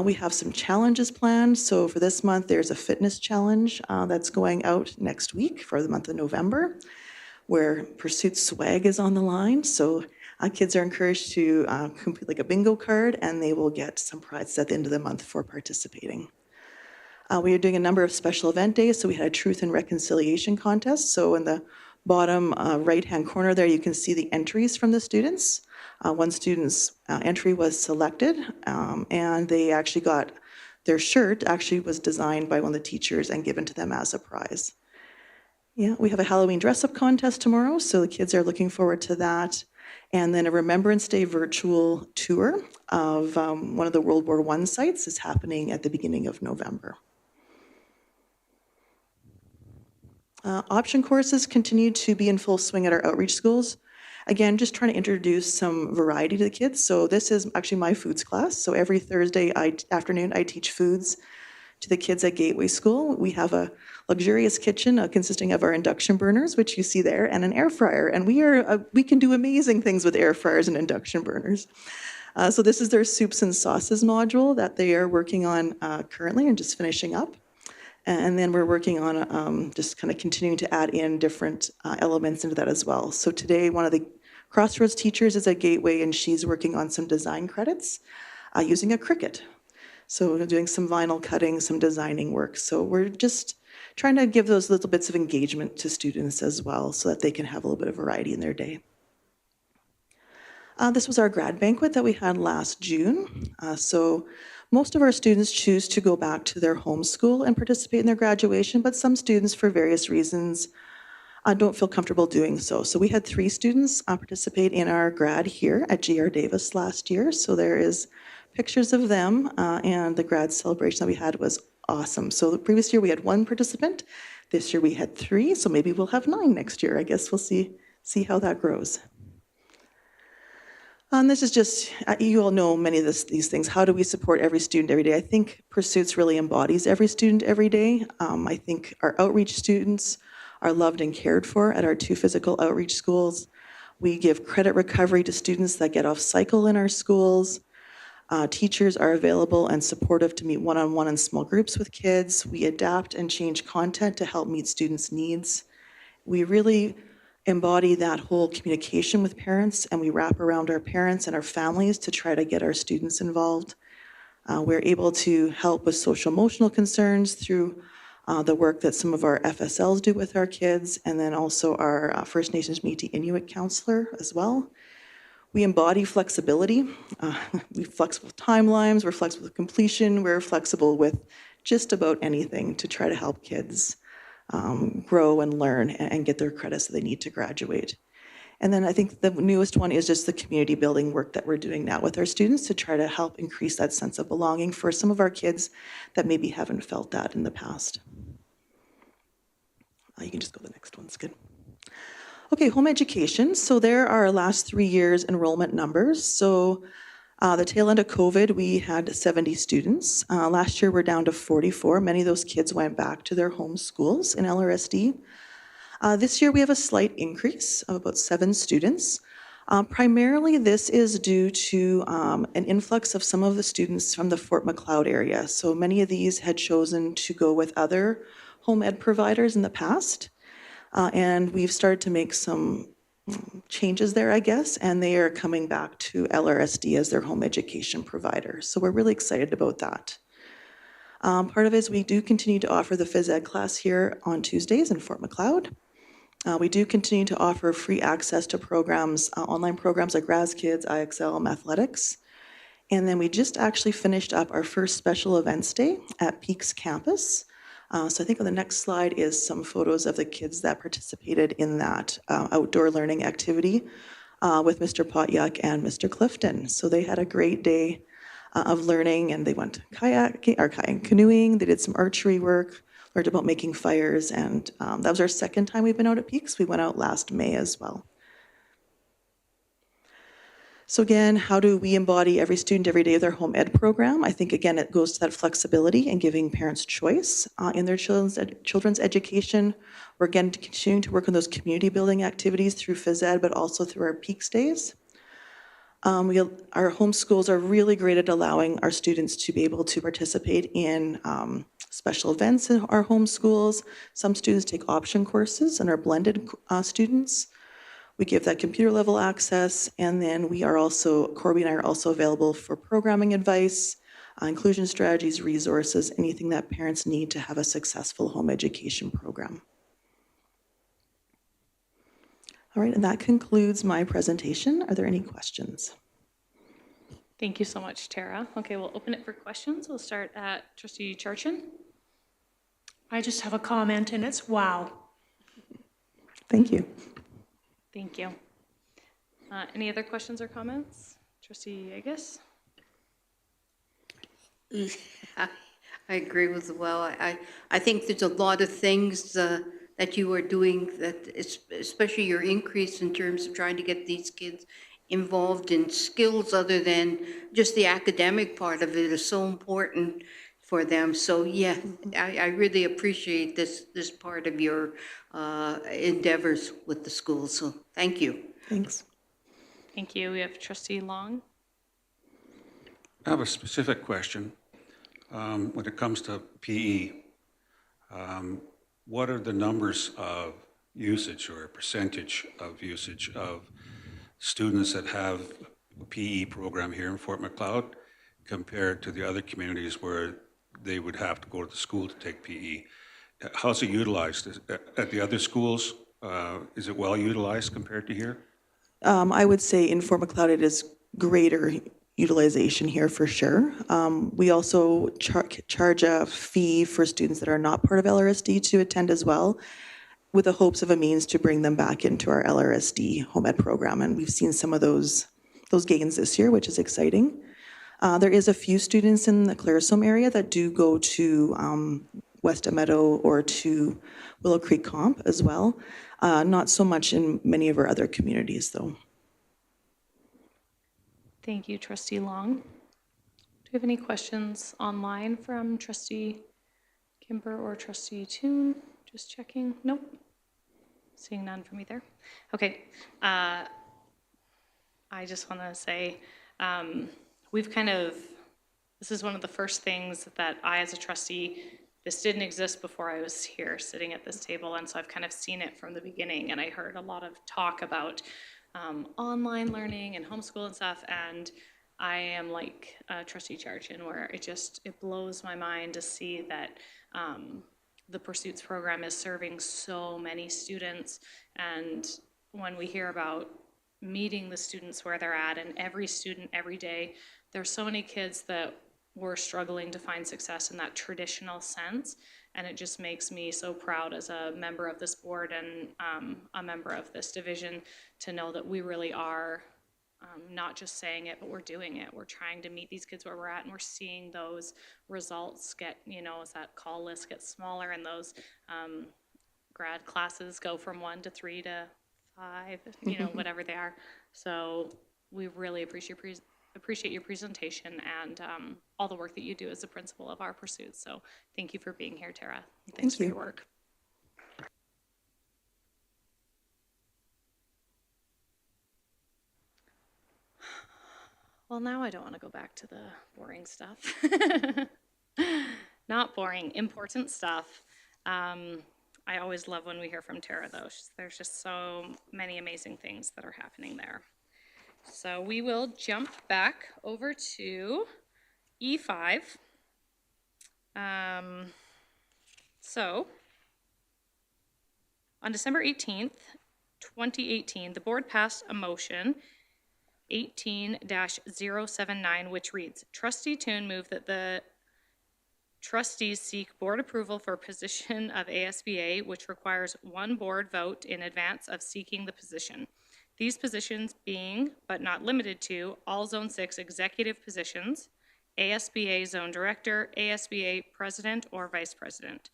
We have some challenges planned. So for this month, there's a fitness challenge that's going out next week for the month of November, where Pursuit swag is on the line. So kids are encouraged to complete like a bingo card, and they will get some prizes at the end of the month for participating. We are doing a number of special event days. So we had a truth and reconciliation contest. So in the bottom right-hand corner there, you can see the entries from the students. One student's entry was selected, and they actually got their shirt actually was designed by one of the teachers and given to them as a prize. Yeah, we have a Halloween dress-up contest tomorrow, so the kids are looking forward to that. And then a Remembrance Day virtual tour of one of the World War I sites is happening at the beginning of November. Option courses continue to be in full swing at our outreach schools. Again, just trying to introduce some variety to the kids. So this is actually my foods class. So every Thursday afternoon, I teach foods to the kids at Gateway School. We have a luxurious kitchen consisting of our induction burners, which you see there, and an air fryer. And we can do amazing things with air fryers and induction burners. So this is their soups and sauces module that they are working on currently and just finishing up. And then we're working on just kind of continuing to add in different elements into that as well. So today, one of the Crossroads teachers is at Gateway, and she's working on some design credits using a Cricut. So we're doing some vinyl cutting, some designing work. So we're just trying to give those little bits of engagement to students as well so that they can have a little bit of variety in their day. This was our grad banquet that we had last June. So most of our students choose to go back to their home school and participate in their graduation, but some students, for various reasons, don't feel comfortable doing so. So we had 3 students participate in our grad here at GR Davis last year. So there is pictures of them, and the grad celebration that we had was awesome. So the previous year we had 1 participant. This year we had 3, so maybe we'll have 9 next year. I guess we'll see how that grows. This is just, you all know many of these things. How do we support every student every day? I think Pursuits really embodies every student every day. I think our outreach students are loved and cared for at our 2 physical outreach schools. We give credit recovery to students that get off cycle in our schools. Teachers are available and supportive to meet one-on-one in small groups with kids. We adapt and change content to help meet students' needs. We really embody that whole communication with parents, and we wrap around our parents and our families to try to get our students involved. We're able to help with social emotional concerns through the work that some of our FSLs do with our kids, and then also our First Nations Métis Inuit counselor as well. We embody flexibility. We're flexible with timelines, we're flexible with completion, we're flexible with just about anything to try to help kids grow and learn and get their credits that they need to graduate. And then I think the newest one is just the community building work that we're doing now with our students to try to help increase that sense of belonging for some of our kids that maybe haven't felt that in the past. You can just go to the next one, it's good. Okay, home education. So there are our last 3 years enrollment numbers. So the tail end of COVID, we had 70 students. Last year, we're down to 44. Many of those kids went back to their home schools in LRSD. This year, we have a slight increase of about 7 students. Primarily, this is due to an influx of some of the students from the Fort Macleod area. So many of these had chosen to go with other home ed providers in the past. And we've started to make some changes there, I guess, and they are coming back to LRSD as their home education provider. So we're really excited about that. Part of it is we do continue to offer the phys ed class here on Tuesdays in Fort Macleod. We do continue to offer free access to programs, online programs like RazKids, IXL, Mathletics. And then we just actually finished up our first special events day at Peaks Campus. So I think on the next slide is some photos of the kids that participated in that outdoor learning activity with Mr. Potluck and Mr. Clifton. So they had a great day of learning, and they went kayak canoeing. They did some archery work, learned about making fires, and that was our second time we've been out at Peaks. We went out last May as well. So again, how do we embody every student every day of their home ed program? I think, again, it goes to that flexibility and giving parents choice in their children's education. We're, again, continuing to work on those community building activities through phys ed, but also through our Peaks days. Our home schools are really great at allowing our students to be able to participate in special events in our home schools. Some students take option courses and are blended students. We give that computer level access, and then we are also, Corby and I are also available for programming advice, inclusion strategies, resources, anything that parents need to have a successful home education program. All right, and that concludes my presentation. Are there any questions? Thank you so much, Tara. Okay, we'll open it for questions. We'll start at Trustee Charchin. I just have a comment, and it's wow. Thank you. Thank you. Any other questions or comments? Trustee Agus? I agree with the well. I think there's a lot of things that you are doing, that especially your increase in terms of trying to get these kids involved in skills other than just the academic part of it is so important for them. So yeah, I really appreciate this part of your endeavors with the schools. So thank you. Thanks. Thank you. We have Trustee Long. I have a specific question. When it comes to PE, what are the numbers of usage or percentage of usage of students that have a PE program here in Fort Macleod compared to the other communities where they would have to go to the school to take PE? How's it utilized? At the other schools, is it well utilized compared to here? I would say in Fort Macleod it is greater utilization here for sure. We also charge a fee for students that are not part of LRSD to attend as well, with the hopes of a means to bring them back into our LRSD home ed program. And we've seen some of those gains this year, which is exciting. There is a few students in the Clarisome area that do go to West Meadow or to Willow Creek Comp as well. Not so much in many of our other communities, though. Thank you, Trustee Long. Do we have any questions online from Trustee Kimber or Trustee Toon? Just checking. Nope. Seeing none from either. Okay. I just want to say this is one of the first things that I, as a trustee, this didn't exist before I was here sitting at this table, and so I've kind of seen it from the beginning, and I heard a lot of talk about online learning and homeschool and stuff, and I am like Trustee Charchin, where it blows my mind to see that the Pursuits program is serving so many students, and when we hear about meeting the students where they're at, and every student every day, there's so many kids that were struggling to find success in that traditional sense, and it just makes me so proud as a member of this board and a member of this division to know that we really are not just saying it, but we're doing it. We're trying to meet these kids where we're at, and we're seeing those results get, as that call list gets smaller and those grad classes go from 1 to 3 to 5, whatever they are. So we really appreciate your presentation and all the work that you do as a principal of our Pursuits. So thank you for being here, Tara. Thanks for your work. Well, now I don't want to go back to the boring stuff. Not boring, important stuff. I always love when we hear from Tara, though. There's just so many amazing things that are happening there. So we will jump back over to E5. So On December 18th, 2018, the board passed a motion 18-079, which reads, Trustee Toon moved that the trustees seek board approval for position of ASBA, which requires one board vote in advance of seeking the position. These positions being, but not limited to, all Zone 6 executive positions, ASBA Zone Director, ASBA President or Vice President.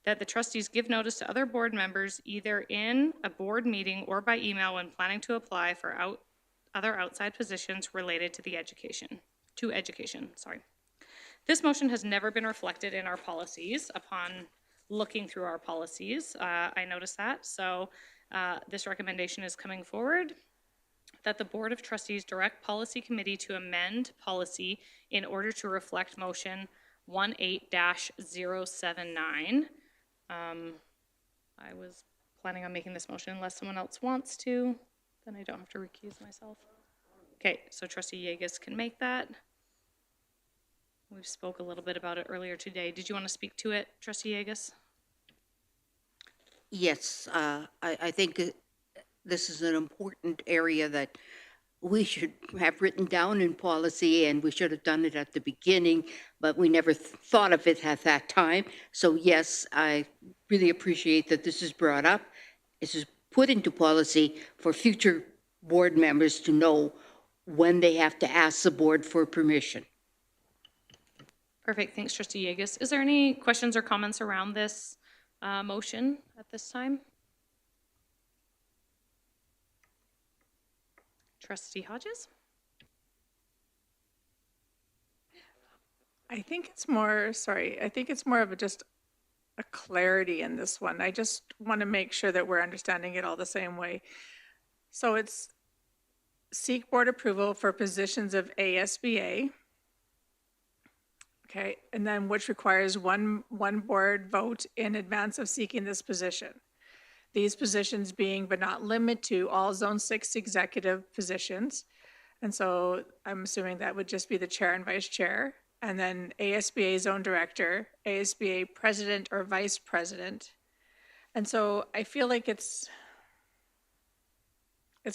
That the trustees give notice to other board members either in a board meeting or by email when planning to apply for other outside positions related to education. This motion has never been reflected in our policies. Upon looking through our policies, I noticed that. So this recommendation is coming forward that the Board of Trustees direct Policy Committee to amend policy in order to reflect motion 18-079. I was planning on making this motion unless someone else wants to, then I don't have to recuse myself. Okay, so Trustee Yegas can make that. We spoke a little bit about it earlier today. Did you want to speak to it, Trustee Yegas? Yes, I think this is an important area that we should have written down in policy, and we should have done it at the beginning, but we never thought of it at that time. So yes, I really appreciate that this is brought up. This is put into policy for future board members to know when they have to ask the board for permission. Perfect. Thanks, Trustee Yegas. Is there any questions or comments around this motion at this time? Trustee Hodges? I think it's more of just a clarity in this one. I just want to make sure that we're understanding it all the same way. So it's seek board approval for positions of ASBA. Okay, and then which requires one board vote in advance of seeking this position. These positions being, but not limited to, all Zone 6 executive positions. And so I'm assuming that would just be the chair and vice chair. And then ASBA Zone Director, ASBA President or Vice President. And so I feel like it's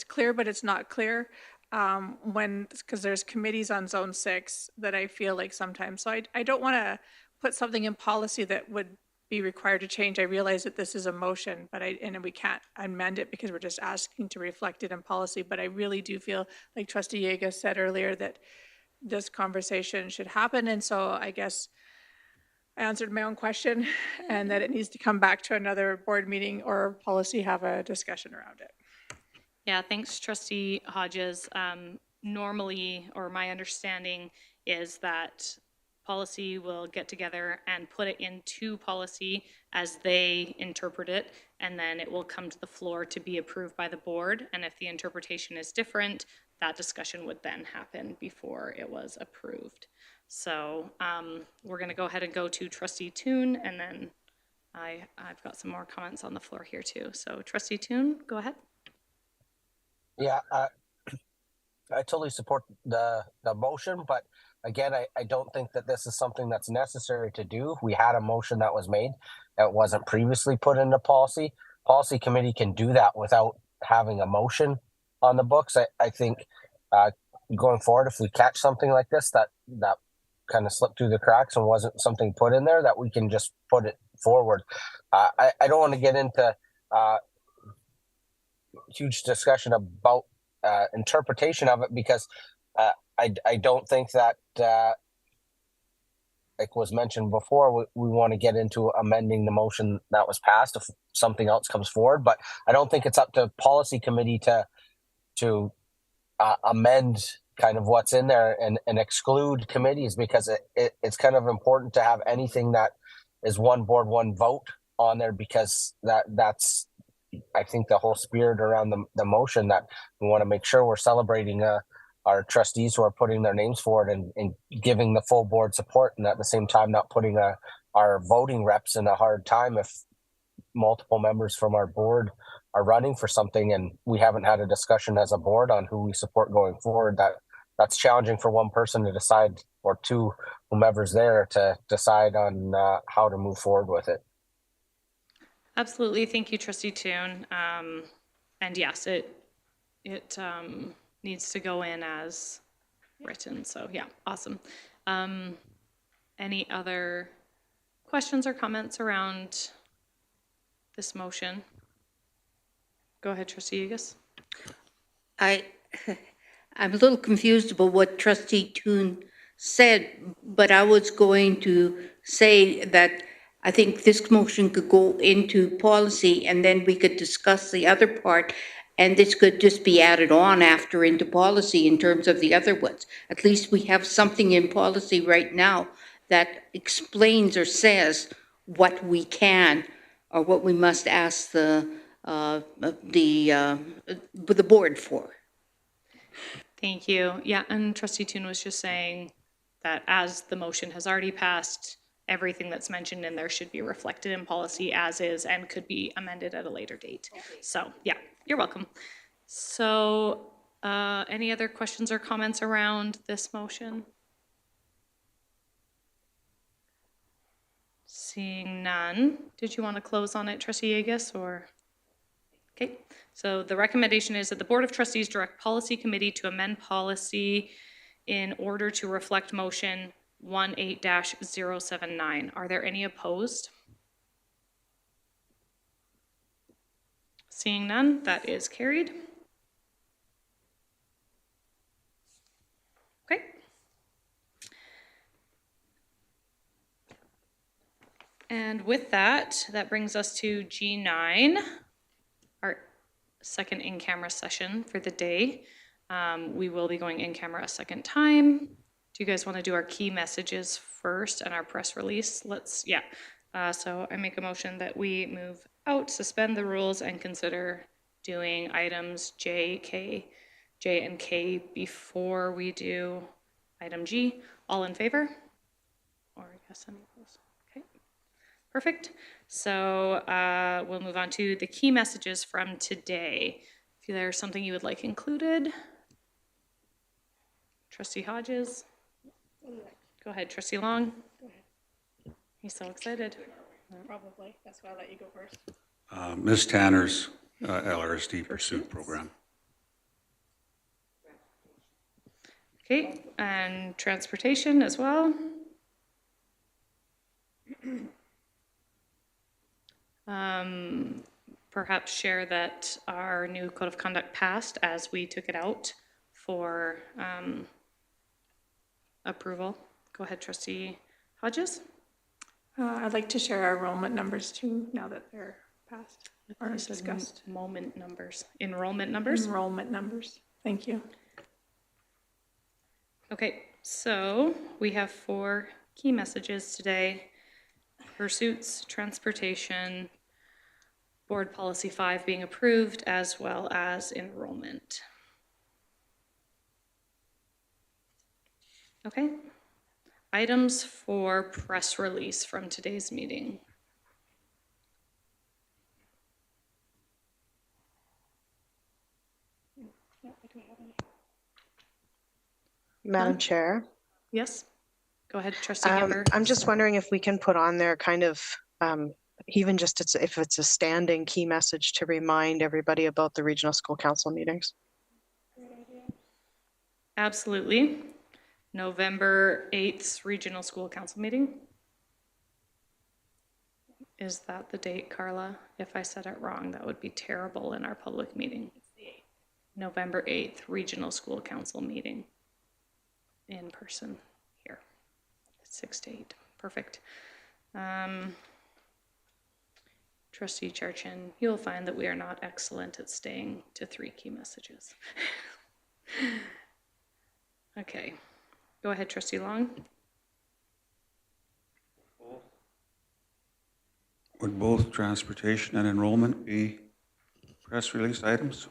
clear, but it's not clear. Because there's committees on Zone 6 that I feel like sometimes. So I don't want to put something in policy that would be required to change. I realize that this is a motion, but and we can't amend it because we're just asking to reflect it in policy. But I really do feel like Trustee Yegas said earlier that this conversation should happen. And so I guess I answered my own question and that it needs to come back to another board meeting or policy, have a discussion around it. Yeah, thanks, Trustee Hodges. Normally, or my understanding is that policy will get together and put it into policy as they interpret it, and then it will come to the floor to be approved by the board. And if the interpretation is different, that discussion would then happen before it was approved. So we're going to go ahead and go to Trustee Toon, and then I've got some more comments on the floor here too. So Trustee Toon, go ahead. Yeah, I totally support the motion, but again, I don't think that this is something that's necessary to do. We had a motion that was made that wasn't previously put into policy. Policy committee can do that without having a motion on the books. I think going forward, if we catch something like this that kind of slipped through the cracks and wasn't something put in there, that we can just put it forward. I don't want to get into huge discussion about interpretation of it, because I don't think that, like was mentioned before, we want to get into amending the motion that was passed if something else comes forward. But I don't think it's up to policy committee to amend kind of what's in there and exclude committees, because it's kind of important to have anything that is one board, one vote on there, because that's I think the whole spirit around the motion, that we want to make sure we're celebrating our trustees who are putting their names forward and giving the full board support, and at the same time not putting our voting reps in a hard time if multiple members from our board are running for something and we haven't had a discussion as a board on who we support going forward. That's challenging for one person to decide, or two, whomever's there, to decide on how to move forward with it. Absolutely. Thank you, Trustee Toon. And yes, it needs to go in as written. So yeah, awesome. Any other questions or comments around this motion? Go ahead, Trustee Ugas. I'm a little confused about what Trustee Toon said, but I was going to say that I think this motion could go into policy and then we could discuss the other part. And this could just be added on after into policy in terms of the other ones. At least we have something in policy right now that explains or says what we can or what we must ask the board for. Thank you. Yeah, and Trustee Toon was just saying that as the motion has already passed, everything that's mentioned in there should be reflected in policy as is and could be amended at a later date. So, yeah, you're welcome. So, any other questions or comments around this motion? Seeing none, did you want to close on it, Trustee Yegas, or? Okay, so the recommendation is that the Board of Trustees direct Policy Committee to amend policy in order to reflect motion 18-079. Are there any opposed? Seeing none, that is carried. Okay. And with that, that brings us to G9, our second in-camera session for the day. We will be going in camera a second time. Do you guys want to do our key messages first and our press release? So I make a motion that we move out, suspend the rules, and consider doing items J and K before we do item G. All in favor? Or yes, any opposed? Okay, perfect. So we'll move on to the key messages from today. If there's something you would like included. Trustee Hodges? Go ahead, Trustee Long. Go ahead. He's so excited. Probably. That's why I let you go first. Ms. Tanner's LRSD Pursuit Program. Okay, and transportation as well. Perhaps share that our new code of conduct passed as we took it out for approval. Go ahead, Trustee Hodges. I'd like to share our enrollment numbers too, now that they're passed or discussed. Enrollment numbers. Enrollment numbers? Enrollment numbers. Thank you. Okay, so we have 4 key messages today. Pursuits, transportation, board policy 5 being approved, as well as enrollment. Okay. Items for press release from today's meeting. Madam Chair, Yes? Go ahead, Trustee Gimber. I'm just wondering if we can put on there kind of, even just if it's a standing key message to remind everybody about the regional school council meetings. Absolutely. November 8th, Regional School Council meeting. Is that the date, Carla? If I said it wrong, that would be terrible in our public meeting. It's the 8th. November 8th, Regional School Council meeting. In person here. 6 to 8. Perfect. Trustee Charchin, you'll find that we are not excellent at staying to 3 key messages. Okay. Go ahead, Trustee Long. Would both transportation and enrollment be press release items?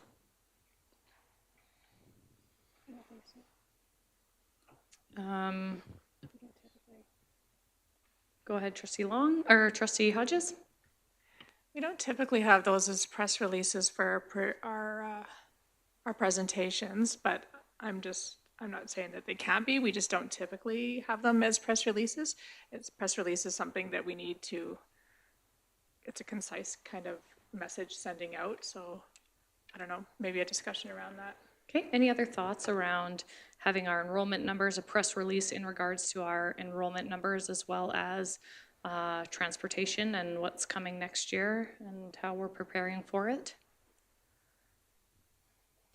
Go ahead, Trustee Long, or Trustee Hodges. We don't typically have those as press releases for our presentations, but I'm not saying that they can't be. We just don't typically have them as press releases. Press release is something that we need to it's a concise kind of message sending out. So I don't know, maybe a discussion around that. Okay, any other thoughts around having our enrollment numbers, a press release in regards to our enrollment numbers, as well as transportation and what's coming next year and how we're preparing for it?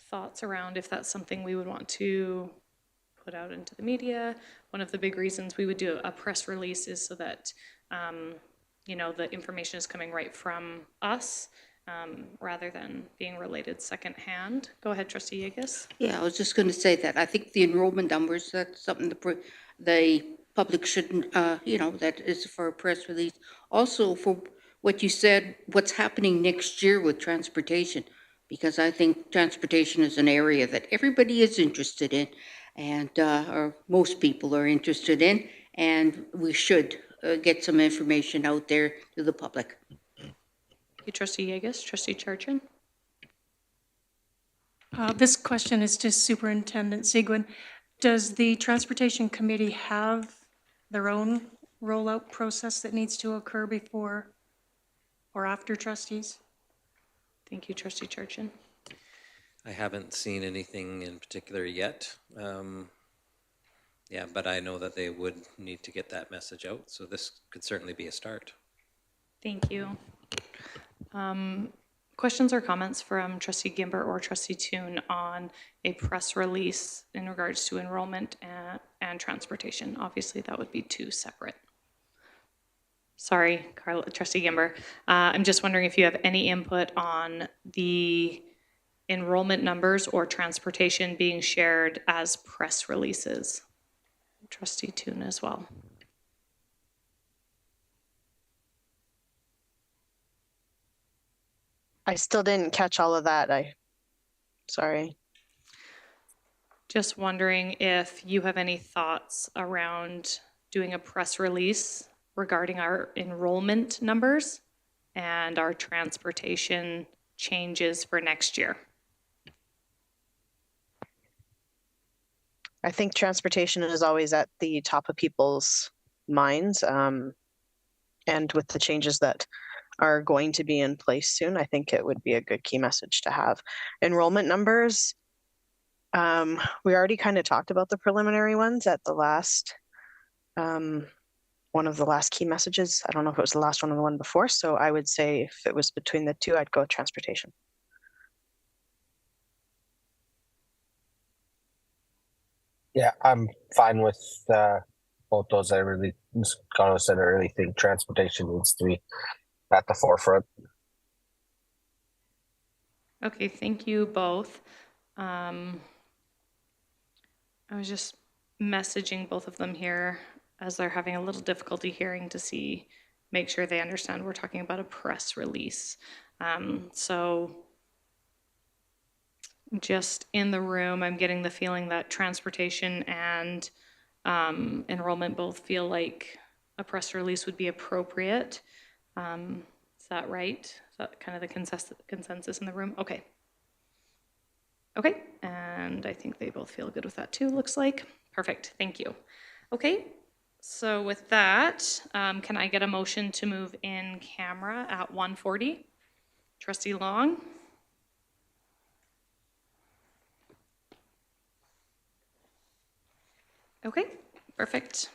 Thoughts around if that's something we would want to put out into the media? One of the big reasons we would do a press release is so that the information is coming right from us rather than being related secondhand. Go ahead, Trustee Yegas. Yeah, I was just going to say that. I think the enrollment numbers, that's something the public shouldn't, that is for a press release. Also, for what you said, what's happening next year with transportation, because I think transportation is an area that everybody is interested in, and or most people are interested in, and we should get some information out there to the public. Thank you, Trustee Yegas. Trustee Charchin. This question is to Superintendent Seguin. Does the Transportation Committee have their own rollout process that needs to occur before or after trustees? Thank you, Trustee Charchin. I haven't seen anything in particular yet. Yeah, but I know that they would need to get that message out, so this could certainly be a start. Thank you. Questions or comments from Trustee Gimber or Trustee Toon on a press release in regards to enrollment and transportation? Obviously, that would be two separate. Sorry, Trustee Gimber. I'm just wondering if you have any input on the enrollment numbers or transportation being shared as press releases. Trustee Toon as well. I still didn't catch all of that. Sorry. Just wondering if you have any thoughts around doing a press release regarding our enrollment numbers and our transportation changes for next year. I think transportation is always at the top of people's minds. And with the changes that are going to be in place soon, I think it would be a good key message to have. Enrollment numbers, we already kind of talked about the preliminary ones at the last, one of the last key messages. I don't know if it was the last one or the one before, so I would say if it was between the two, I'd go with transportation. Yeah, I'm fine with both those. I really, Ms. Connell said, I really think transportation needs to be at the forefront. Okay, thank you both. I was just messaging both of them here as they're having a little difficulty hearing to make sure they understand we're talking about a press release. So just in the room, I'm getting the feeling that transportation and enrollment both feel like a press release would be appropriate. Is that right? Is that kind of the consensus in the room? Okay. Okay, and I think they both feel good with that too, looks like. Perfect, thank you. Okay, so with that, can I get a motion to move in camera at 1:40? Trustee Long? Okay, perfect.